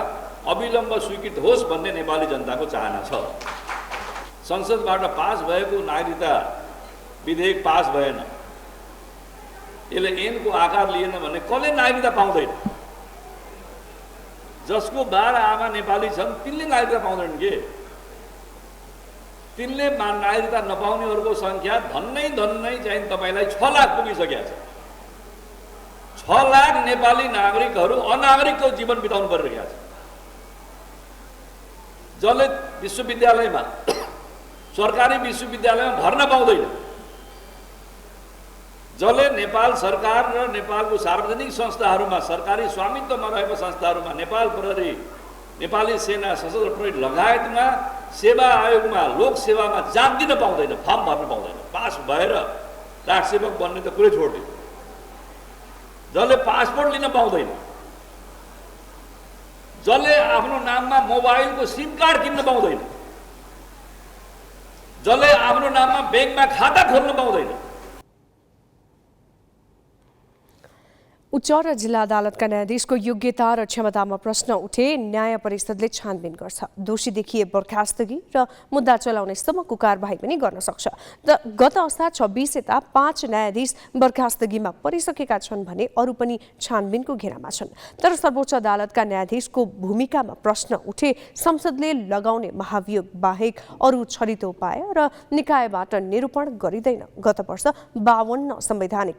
अविलम्ब स्वीकृत होस् भन्ने नेपाली जनताको चाहना छ। संसदबाट पास भएको नागरिकता विधेयक पास भएन, यसले ऐनको आकार लिएन भने कसले नागरिकता पाउँदैन? जसको 12 आमा नेपाली छन् तिनले नागरिकता पाउँदैन के? तिनले नागरिकता नपाउनेहरूको सङ्ख्या धन्नै चाहिँ तपाईँलाई 6 लाख पुगिसकेका छ। 6 लाख नेपाली नागरिकहरू अनागरिकको जीवन बिताउनु परिरहेका छ। जसले विश्वविद्यालयमा सरकारी विश्वविद्यालयमा भर्न पाउँदैन, जसले नेपाल सरकार र नेपालको सार्वजनिक संस्थाहरूमा सरकारी स्वामित्वमा रहेको संस्थाहरूमा नेपाल प्रहरी, नेपाली सेना, सशस्त्र प्रहरी लगायतमा सेवा आयोगमा लोक सेवामा जाँच दिन पाउँदैन, फर्म भर्न पाउँदैन। पास भएर राजसेवक बन्ने त कुरै छोड्यो। जसले पासपोर्ट लिन पाउँदैन, जसले आफ्नो नाममा मोबाइलको सिम कार्ड किन्न पाउँदैन, जसले आफ्नो नाममा ब्याङ्कमा खाता खोल्न पाउँदैन। उच्च र जिल्ला अदालतका न्यायाधीशको योग्यता र क्षमतामा प्रश्न उठे न्याय परिषदले छानबिन गर्छ। दोषी देखिए बर्खास्तगी र मुद्दा चलाउनेसम्मको कारबाही पनि गर्न सक्छ। गत असार 26 यता 5 न्यायाधीश बर्खास्तगीमा परिसकेका छन् भने अरू पनि छानबिनको घेरामा छन्। तर सर्वोच्च अदालतका न्यायाधीशको भूमिकामा प्रश्न उठे संसदले लगाउने महाभियोग बाहेक अरू छरितो उपाय र निकायबाट निरूपण गरिँदैन। गत वर्ष 52 संवैधानिक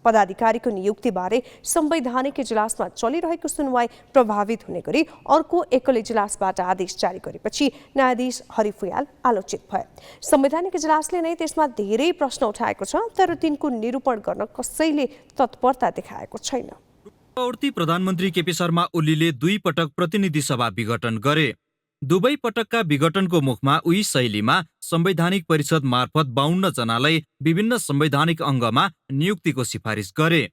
पदाधिकारीको नियुक्तिबारे संवैधानिक इजलासमा चलिरहेको सुनवाई प्रभावित हुने गरी अर्को एकल इजलासबाट आदेश जारी गरेपछि न्यायाधीश हरि फुयाल आलोचित भए। संवैधानिक इजलासले नै त्यसमा धेरै प्रश्न उठाएको छ, तर तिनको निरूपण गर्न कसैले तत्परता देखाएको छैन। पूर्ववर्ती प्रधानमन्त्री केपी शर्मा ओलीले 2 पटक प्रतिनिधि सभा विघटन गरे। दुवै पटकका विघटनको मुखमा उही शैलीमा संवैधानिक परिषद मार्फत 52 जनालाई विभिन्न संवैधानिक अङ्गमा नियुक्तिको सिफारिस गरे।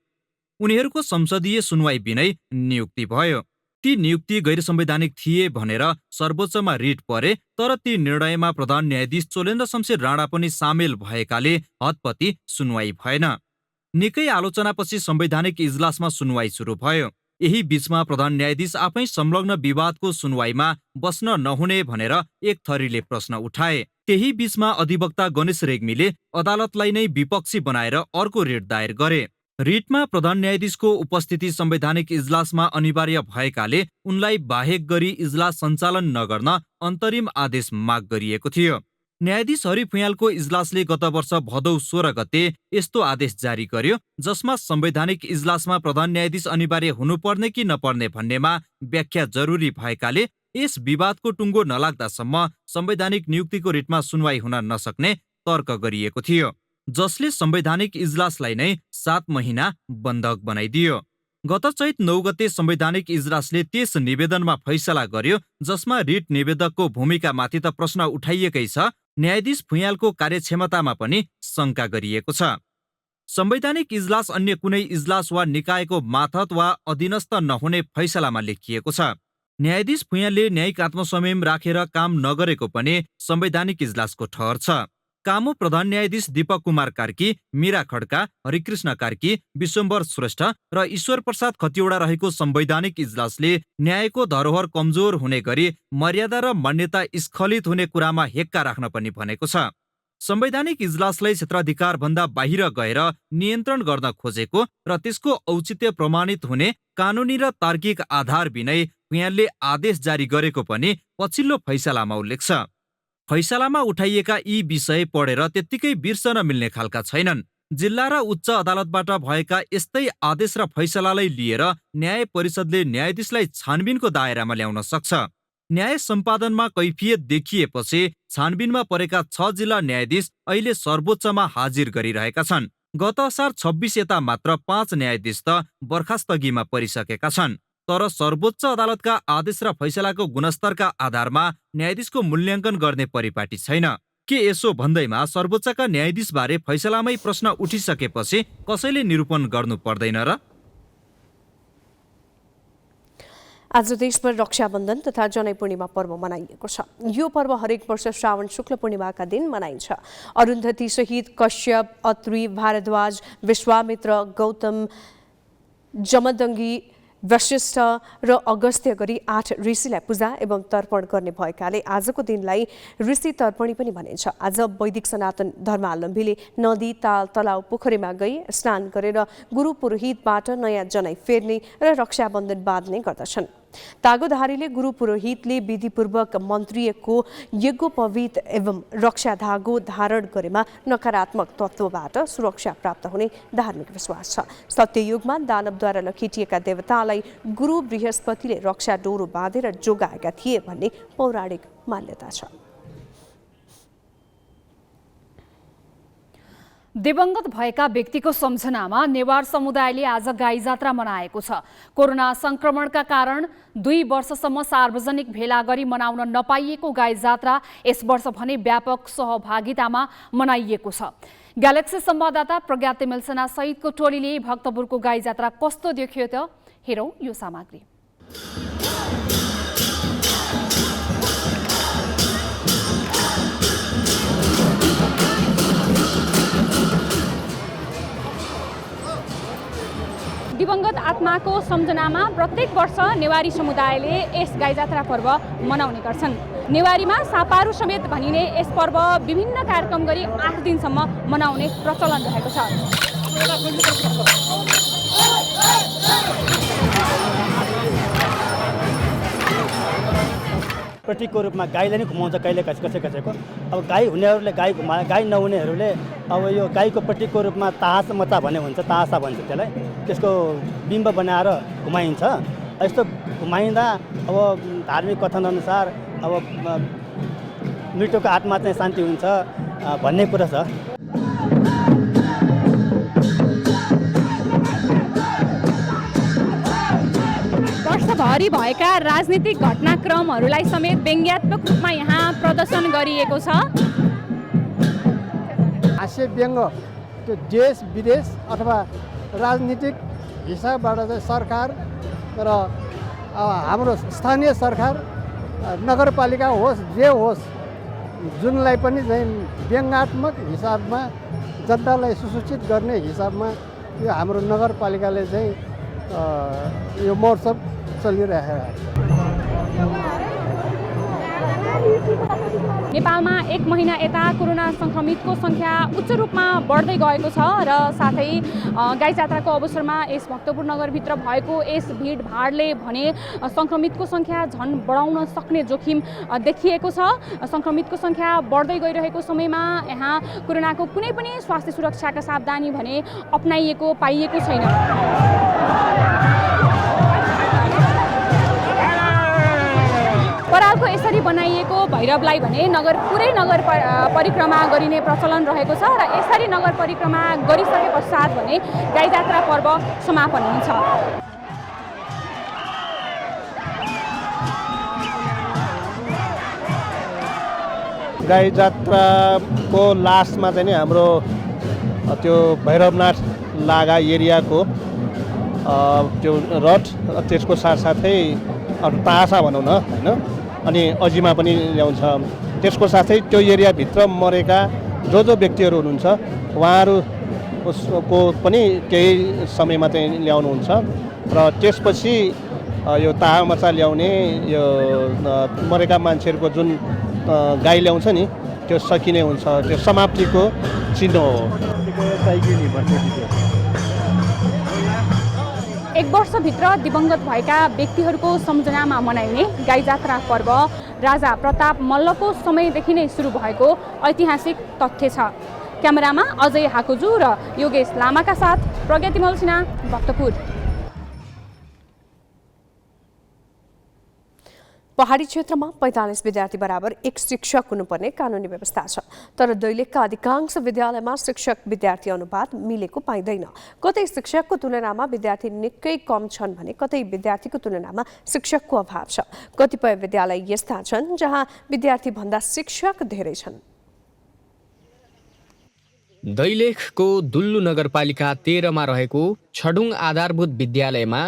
उनीहरूको संसदीय सुनवाई बिनै नियुक्ति भयो। ती नियुक्ति गैर संवैधानिक थिए भनेर सर्वोच्चमा रिट परे, तर ती निर्णयमा प्रधान न्यायाधीश चोलेन्द्र शमशेर राणा पनि सामेल भएकाले हतपति सुनवाई भएन। निकै आलोचनापछि संवैधानिक इजलासमा सुनवाई सुरु भयो। यही बीचमा प्रधान न्यायाधीश आफै संलग्न विवादको सुनवाईमा बस्न नहुने भनेर एक थरीले प्रश्न उठाए। त्यही बीचमा अधिवक्ता गणेश रेग्मीले अदालतलाई नै विपक्षी बनाएर अर्को रिट दायर गरे। रिटमा प्रधान न्यायाधीशको उपस्थिति संवैधानिक इजलासमा अनिवार्य भएकाले उनलाई बाहेक गरी इजलास सञ्चालन नगर्न अन्तरिम आदेश माग गरिएको थियो। न्यायाधीश हरि फुयालको इजलासले गत वर्ष भदौ 16 गते यस्तो आदेश जारी गर्यो, जसमा संवैधानिक इजलासमा प्रधान न्यायाधीश अनिवार्य हुनुपर्ने कि नपर्ने भन्नेमा व्याख्या जरुरी भएकाले यस विवादको टुङ्गो नलाग्दासम्म संवैधानिक नियुक्तिको रिटमा सुनवाई हुन नसक्ने तर्क गरिएको थियो, जसले संवैधानिक इजलासलाई नै 7 महिना बन्धक बनाइदियो। गत चैत 9 गते संवैधानिक इजलासले त्यस निवेदनमा फैसला गर्यो जसमा रिट निवेदकको भूमिकामाथि त प्रश्न उठाइएकै छ, न्यायाधीश फुयालको कार्यक्षमतामा पनि शङ्का गरिएको छ। संवैधानिक इजलास अन्य कुनै इजलास वा निकायको मातहत वा अधीनस्थ नहुने फैसलामा लेखिएको छ। न्यायाधीश फुयालले न्यायिक आत्मसंयम राखेर काम नगरेको पनि संवैधानिक इजलासको ठहर छ। कामु प्रधान न्यायाधीश दीपक कुमार कार्की, मीरा खड्का, हरिकृष्ण कार्की, विश्वम्भर श्रेष्ठ र ईश्वर प्रसाद खतिवडा रहेको संवैधानिक इजलासले न्यायको धरोहर कमजोर हुने गरी मर्यादा र मान्यता स्खलित हुने कुरामा हेक्का राख्न पनि भनेको छ। संवैधानिक इजलासलाई क्षेत्राधिकारभन्दा बाहिर गएर नियन्त्रण गर्न खोजेको र त्यसको औचित्य प्रमाणित हुने कानुनी र तार्किक आधार बिनै भुयालले आदेश जारी गरेको पनि पछिल्लो फैसलामा उल्लेख छ। फैसलामा उठाइएका यी विषय पढेर त्यत्तिकै बिर्सन मिल्ने खालका छैनन्। जिल्ला र उच्च अदालतबाट भएका यस्तै आदेश र फैसलालाई लिएर न्याय परिषदले न्यायाधीशलाई छानबिनको दायरामा ल्याउन सक्छ। न्याय सम्पादनमा कैफियत देखिएपछि छानबिनमा परेका 6 जिल्ला न्यायाधीश अहिले सर्वोच्चमा हाजिर गरिरहेका छन्। गत असार 26 यता मात्र 5 न्यायाधीश त बर्खास्तगीमा परिसकेका छन्। तर सर्वोच्च अदालतका आदेश र फैसलाको गुणस्तरका आधारमा न्यायाधीशको मूल्याङ्कन गर्ने परिपाटी छैन। के यसो भन्दैमा सर्वोच्चका न्यायाधीशबारे फैसलामै प्रश्न उठिसकेपछि कसैले निरूपण गर्नु पर्दैन र? आज देशभर रक्षाबन्धन तथा जनै पूर्णिमा पर्व मनाइएको छ। यो पर्व हरेक वर्ष श्रावण शुक्ल पूर्णिमाका दिन मनाइन्छ। अरुन्धती सहित कश्यप, अत्रि, भारद्वाज, विश्वामित्र, गौतम, जमदङ्गी, वशिष्ठ र अगस्त्य गरी 8 ऋषिलाई पूजा एवं तर्पण गर्ने भएकाले आजको दिनलाई ऋषि तर्पणी पनि भनिन्छ। आज वैदिक सनातन धर्मावलम्बीले नदी, ताल, तलाउ, पोखरीमा गई स्नान गरेर गुरु पुरोहितबाट नयाँ जनै फेर्ने र रक्षाबन्धन बाँध्ने गर्दछन्। तागोधारीले गुरु पुरोहितले विधिपूर्वक मन्त्रिएको यज्ञोपवीत एवं रक्षा धागो धारण गरेमा नकारात्मक तत्त्वबाट सुरक्षा प्राप्त हुने धार्मिक विश्वास छ। सत्ययुगमा दानवद्वारा लखेटिएका देवतालाई गुरु बृहस्पतिले रक्षा डोरो बाँधेर जोगाएका थिए भन्ने पौराणिक मान्यता छ। दिवंगत भएका व्यक्तिको सम्झनामा नेवार समुदायले आज गाई जात्रा मनाएको छ। कोरोना संक्रमणका कारण 2 वर्षसम्म सार्वजनिक भेला गरी मनाउन नपाइएको गाई जात्रा यस वर्ष भने व्यापक सहभागितामा मनाइएको छ। ग्यालेक्सी संवाददाता प्रज्ञा तिमेलसेना सहितको टोलीले भक्तपुरको गाई जात्रा कस्तो देखियो त हेरौं यो सामग्री। दिवंगत आत्माको सम्झनामा प्रत्येक वर्ष नेवारी समुदायले यस गाई जात्रा पर्व मनाउने गर्छन्। नेवारीमा सापारू समेत भनिने यस पर्व विभिन्न कार्यक्रम गरी 8 दिनसम्म मनाउने प्रचलन रहेको छ। प्रतीकको रूपमा गाईलाई नै घुमाउँछ कहिले कसैको। अब गाई हुनेहरूले गाई घुमाए, गाई नहुनेहरूले अब यो गाईको प्रतीकको रूपमा तास मचा भन्ने हुन्छ, तासा भन्छ त्यसलाई। त्यसको बिम्ब बनाएर घुमाइन्छ। यस्तो घुमाइँदा अब धार्मिक कथनअनुसार अब मृत्युको आत्मा चाहिँ शान्ति हुन्छ भन्ने कुरा छ। वर्षभरि भएका राजनीतिक घटनाक्रमहरूलाई समेत व्यङ्ग्यात्मक रूपमा यहाँ प्रदर्शन गरिएको छ। हास्य व्यङ्ग त्यो देश विदेश अथवा राजनीतिक हिसाबबाट चाहिँ सरकार र हाम्रो स्थानीय सरकार नगरपालिका होस् जे होस् जुनलाई पनि चाहिँ व्यङ्ग्यात्मक हिसाबमा जनतालाई सुसूचित गर्ने हिसाबमा यो हाम्रो नगरपालिकाले चाहिँ यो महोत्सव चलिरहेको छ। नेपालमा 1 महिना यता कोरोना संक्रमितको संख्या उच्च रूपमा बढ्दै गएको छ र साथै गाई जात्राको अवसरमा यस भक्तपुर नगरभित्र भएको यस भिडभाडले भने संक्रमितको संख्या झन् बढाउन सक्ने जोखिम देखिएको छ। संक्रमितको संख्या बढ्दै गइरहेको समयमा यहाँ कोरोनाको कुनै पनि स्वास्थ्य सुरक्षाका सावधानी भने अपनाइएको पाइएको छैन। परालको यसरी बनाइएको भैरवलाई भने पुरै नगर परिक्रमा गरिने प्रचलन रहेको छ र यसरी नगर परिक्रमा गरिसके पश्चात भने गाई जात्रा पर्व समापन हुन्छ। गाई जात्राको लास्टमा चाहिँ नि हाम्रो त्यो भैरवनाथ लागा एरियाको त्यो रथ त्यसको साथसाथै तासा भनौँ न होइन, अनि अजिमा पनि ल्याउँछ। त्यसको साथै त्यो एरियाभित्र मरेका जो व्यक्तिहरू हुनुहुन्छ उहाँहरूको पनि केही समयमा चाहिँ ल्याउनुहुन्छ र त्यसपछि यो तामाचा ल्याउने यो मरेका मान्छेहरूको जुन गाई ल्याउँछ नि त्यो सकिने हुन्छ, त्यो समाप्तिको चिन्ह हो। एक वर्षभित्र दिवंगत भएका व्यक्तिहरूको सम्झनामा मनाइने गाई जात्रा पर्व राजा प्रताप मल्लको समयदेखि नै सुरु भएको ऐतिहासिक तथ्य छ। क्यामेरामा अजय हाकुजु र योगेश लामाका साथ प्रज्ञा तिमल सिन्हा, भक्तपुर। पहाडी क्षेत्रमा 45 विद्यार्थी बराबर एक शिक्षक हुनुपर्ने कानुनी व्यवस्था छ, तर दैलेखका अधिकांश विद्यालयमा शिक्षक विद्यार्थी अनुपात मिलेको पाइँदैन। कतै शिक्षकको तुलनामा विद्यार्थी निकै कम छन् भने कतै विद्यार्थीको तुलनामा शिक्षकको अभाव छ। कतिपय विद्यालय यस्ता छन् जहाँ विद्यार्थी भन्दा शिक्षक धेरै छन्। दैलेखको दुल्लु नगरपालिका 13 मा रहेको छडुङ आधारभूत विद्यालयमा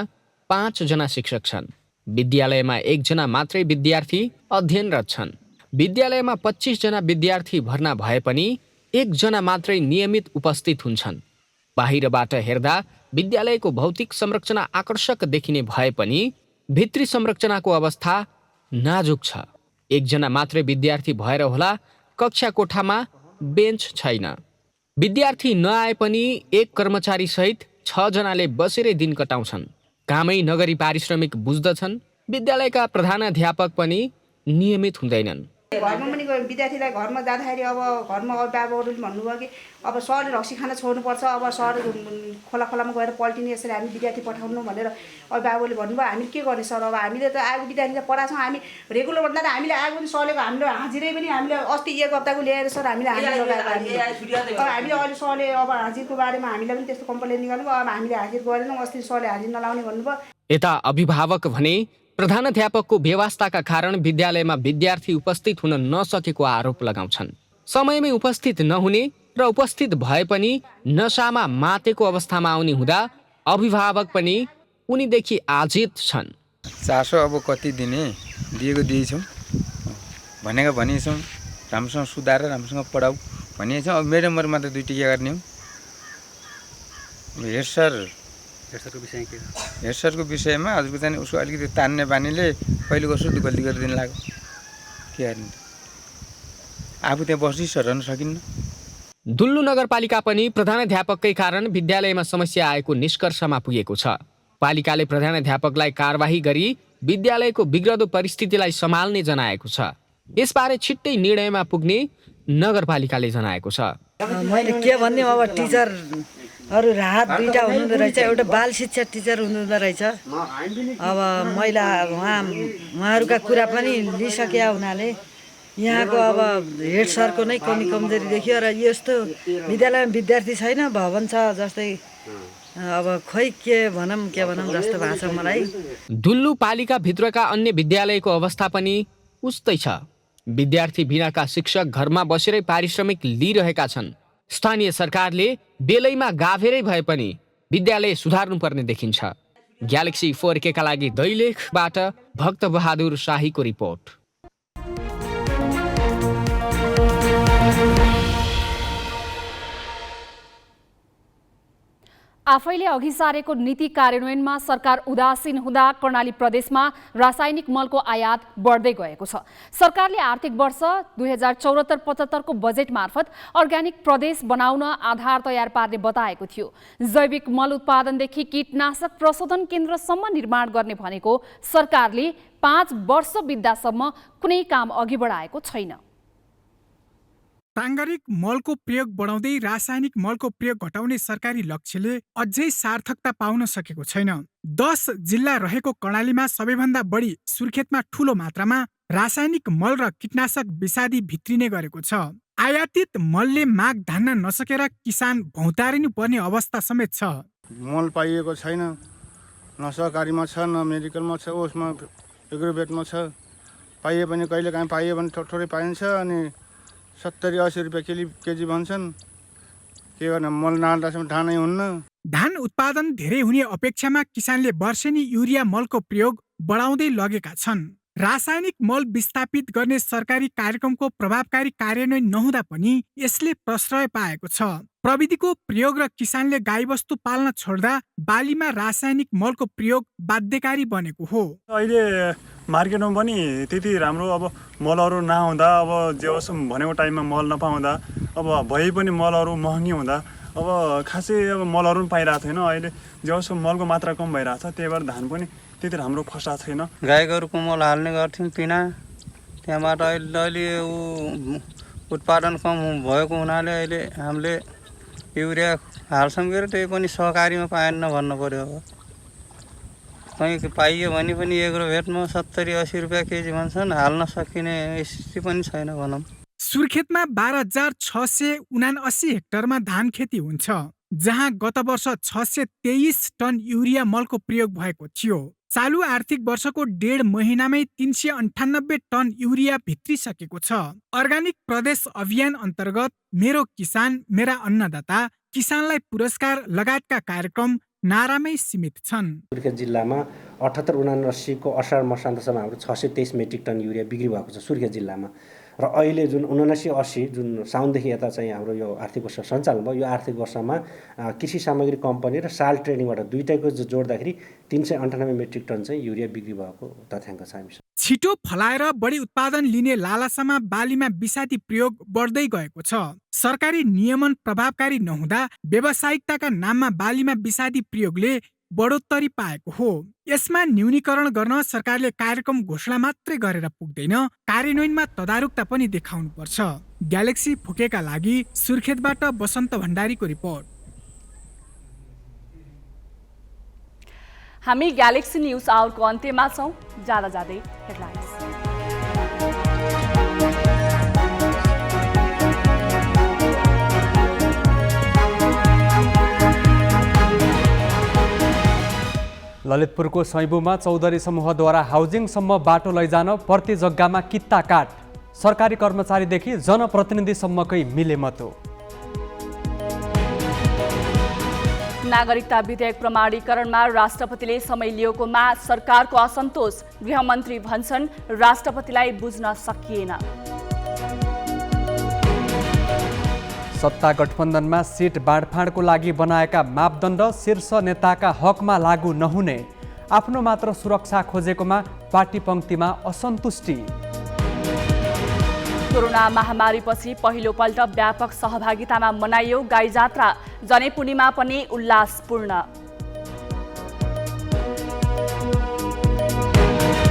5 जना शिक्षक छन्। विद्यालयमा 1 जना मात्रै विद्यार्थी अध्ययनरत छन्। विद्यालयमा 25 जना विद्यार्थी भर्ना भए पनि 1 जना मात्रै नियमित उपस्थित हुन्छन्। बाहिरबाट हेर्दा विद्यालयको भौतिक संरचना आकर्षक देखिने भए पनि भित्री संरचनाको अवस्था नाजुक छ। 1 जना मात्रै विद्यार्थी भएर होला कक्षा कोठामा बेन्च छैन। विद्यार्थी नआए पनि 1 कर्मचारी सहित 6 जनाले बसेरै दिन कटाउँछन्। कामै नगरी पारिश्रमिक बुझ्दछन्। विद्यालयका प्रधानाध्यापक पनि नियमित हुँदैनन्। घरमा पनि विद्यार्थीलाई घरमा जाँदाखेरि अब घरमा अभिभावकहरूले भन्नुभयो कि अब सरले रक्सी खान छोड्नुपर्छ, अब सर खोलामा गएर पल्टिने, यसरी हामी विद्यार्थी पठाउनु भनेर अभिभावकले भन्नुभयो। हामी के गर्ने सर, अब हामीले त आएको विद्यार्थीलाई पढाएको छौँ, हामी रेगुलर भन्दा हामीले आएको पनि सरले हामीले हाजिरै पनि हामीले अस्ति 1 हप्ताको ल्याएर सर हामीले हाजिर लगाएको। अब हामीले अहिले सरले अब हाजिरको बारेमा हामीलाई पनि त्यस्तो कम्प्लेन गर्नुभयो। अब हामीले हाजिर गरेनौँ, अस्ति सरले हाजिर नलाउने भन्नुभयो। यता अभिभावक भने प्रधानाध्यापकको व्यवस्थाका कारण विद्यालयमा विद्यार्थी उपस्थित हुन नसकेको आरोप लगाउँछन्। समयमै उपस्थित नहुने र उपस्थित भए पनि नशामा मातेको अवस्थामा आउने हुँदा अभिभावक पनि उनीदेखि आजित छन्। चासो अब कति दिने, दिएको दिएछौँ, भनेको भनेछौँ, राम्रोसँग सुधारेर राम्रोसँग पढाऊ भनेछौँ। अब मेरो उमेरमा त 2 टिका गर्ने हो। हेडसरको विषयमा हजुरको चाहिँ उसको अलिकति तान्ने बानीले कहिले कसो गल्ती गरिदिनु लाग्यो, के गर्ने। आफू त्यहाँ बसी सरहन सकिन्न। दुल्लु नगरपालिका पनि प्रधानाध्यापककै कारण विद्यालयमा समस्या आएको निष्कर्षमा पुगेको छ। पालिकाले प्रधानाध्यापकलाई कारबाही गरी विद्यालयको बिग्रदो परिस्थितिलाई सम्हाल्ने जनाएको छ। यसबारे छिट्टै निर्णयमा पुग्ने नगरपालिकाले जनाएको छ। मैले के भन्ने, अब टिचरहरू राहत 2टा हुनुहुँदो रहेछ। एउटा बाल शिक्षा टिचर हुनुहुँदो रहेछ। अब महिला उहाँहरूका कुरा पनि लिइसकेका हुनाले यहाँको अब हेड सरको नै कमी कमजोरी देखियो र यस्तो विद्यालयमा विद्यार्थी छैन, भवन छ जस्तै। अब खोइ के भनौँ जस्तो भएको छ मलाई। दुल्लु पालिका भित्रका अन्य विद्यालयको अवस्था पनि उस्तै छ। विद्यार्थी बिनाका शिक्षक घरमा बसेरै पारिश्रमिक लिइरहेका छन्। स्थानीय सरकारले बेलैमा गाभेरै भए पनि विद्यालय सुधार्नुपर्ने देखिन्छ। ग्यालेक्सी 4K का लागि दैलेखबाट भक्त बहादुर शाहीको रिपोर्ट। आफैले अघि सारेको नीति कार्यान्वयनमा सरकार उदासीन हुँदा कर्णाली प्रदेशमा रासायनिक मलको आयात बढ्दै गएको छ। सरकारले आर्थिक वर्ष 2074-75 को बजेट मार्फत अर्ग्यानिक प्रदेश बनाउन आधार तयार पार्ने बताएको थियो। जैविक मल उत्पादनदेखि कीटनाशक प्रशोधन केन्द्रसम्म निर्माण गर्ने भनेको सरकारले 5 वर्ष बित्दासम्म कुनै काम अघि बढाएको छैन। प्राङ्गारिक मलको प्रयोग बढाउँदै रासायनिक मलको प्रयोग घटाउने सरकारी लक्ष्यले अझै सार्थकता पाउन सकेको छैन। 10 जिल्ला रहेको कर्णालीमा सबैभन्दा बढी सुर्खेतमा ठूलो मात्रामा रासायनिक मल र कीटनाशक विषादी भित्रिने गरेको छ। आयातित मलले माग धान्न नसकेर किसान भौतारिनु पर्ने अवस्था समेत छ। मल पाइएको छैन, न सहकारीमा छ, न मेडिकलमा छ, उसमा एग्रोभेटमा छ। पाइए पनि कहिले काहीँ पाइयो भने थोरै पाइन्छ, अनि 70-80 रुपियाँ केजी भन्छन्। के गर्न, मल नहाल्दासम्म धानै हुन्न। धान उत्पादन धेरै हुने अपेक्षामा किसानले वर्षेनी युरिया मलको प्रयोग बढाउँदै लगेका छन्। रासायनिक मल विस्थापित गर्ने सरकारी कार्यक्रमको प्रभावकारी कार्यान्वयन नहुँदा पनि यसले प्रश्रय पाएको छ। प्रविधिको प्रयोग र किसानले गाईबस्तु पाल्न छोड्दा बालीमा रासायनिक मलको प्रयोग बाध्यकारी बनेको हो। अहिले मार्केटमा पनि त्यति राम्रो अब मलहरू नहुँदा अब जे होस् भनेको टाइममा मल नपाउँदा अब भए पनि मलहरू महँगी हुँदा अब खासै अब मलहरू पनि पाइरहेको छैन। अहिले जे होस् मलको मात्रा कम भइरहेको छ, त्यही भएर धान पनि त्यति राम्रो फस्टाएको छैन। गाई गोरुको मल हाल्ने गर्थ्यौँ पिना, त्यहाँबाट अहिले उत्पादन कम भएको हुनाले अहिले हामीले युरिया हाल्छौँ के त्यही पनि सहकारीमा पाएन भन्नु पर्यो। अब कहीँ पाइयो भने पनि एग्रोभेटमा 70-80 रुपियाँ केजी भन्छन्, हाल्न सकिने स्थिति पनि छैन भनौँ। सुर्खेतमा 12,679 हेक्टरमा धान खेती हुन्छ, जहाँ गत वर्ष 623 टन युरिया मलको प्रयोग भएको थियो। चालु आर्थिक वर्षको 1.5 महिनामै 398 टन युरिया भित्रिसकेको छ। अर्गानिक प्रदेश अभियान अन्तर्गत मेरो किसान मेरा अन्नदाता, किसानलाई पुरस्कार लगायतका कार्यक्रम नारामै सीमित छन्। सुर्खेत जिल्लामा 78-79 को असार मसान्तसम्म हाम्रो 623 मेट्रिक टन युरिया बिक्री भएको छ सुर्खेत जिल्लामा। र अहिले जुन 79-80 जुन साउनदेखि यता चाहिँ हाम्रो यो आर्थिक वर्ष सञ्चालन भयो, यो आर्थिक वर्षमा कृषि सामग्री कम्पनी र साल ट्रेडिङबाट दुईटैको जोड्दाखेरि 398 मेट्रिक टन चाहिँ युरिया बिक्री भएको तथ्याङ्क छ हामीसँग। छिटो फलाएर बढी उत्पादन लिने लालसामा बालीमा विषादी प्रयोग बढ्दै गएको छ। सरकारी नियमन प्रभावकारी नहुँदा व्यावसायिकताका नाममा बालीमा विषादी प्रयोगले बढोत्तरी पाएको हो। यसमा न्यूनीकरण गर्न सरकारले कार्यक्रम घोषणा मात्रै गरेर पुग्दैन, कार्यान्वयनमा तदारुकता पनि देखाउनुपर्छ। ग्यालेक्सी फुकेका लागि सुर्खेतबाट बसन्त भण्डारीको रिपोर्ट। हामी ग्यालेक्सी न्यूज आवरको अन्त्यमा छौं। जाँदा जाँदै हेडलाइन्स। ललितपुरको सैबुमा चौधरी समूहद्वारा हाउजिङसम्म बाटो लैजान प्रति जग्गामा कित्ता काट, सरकारी कर्मचारीदेखि जनप्रतिनिधिसम्मकै मिलेमतो। नागरिकता विधेयक प्रमाणीकरणमा राष्ट्रपतिले समय लिएकोमा सरकारको असन्तोष, गृहमन्त्री भन्छन् राष्ट्रपतिलाई बुझ्न सकिएन। सत्ता गठबन्धनमा सिट बाँडफाँडको लागि बनाएका मापदण्ड शीर्ष नेताका हकमा लागू नहुने, आफ्नो मात्र सुरक्षा खोजेकोमा पार्टी पङ्क्तिमा असन्तुष्टि। कोरोना महामारीपछि पहिलोपल्ट व्यापक सहभागितामा मनाइयो गाई जात्रा, जनेपुनीमा पनि उल्लासपूर्ण।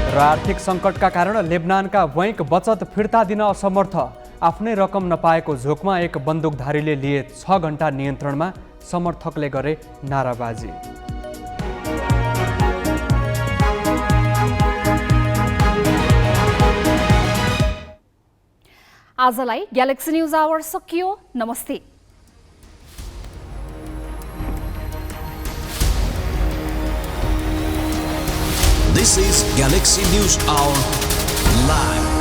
र आर्थिक सङ्कटका कारण लेबनानका बैंक बचत फिर्ता दिन असमर्थ, आफ्नै रकम नपाएको झोकमा एक बन्दुकधारीले लिए 6 घण्टा नियन्त्रणमा, समर्थकले गरे नाराबाजी। आजलाई ग्यालेक्सी न्यूज आवर सकियो। नमस्ते। This is Galaxy News Hour Live.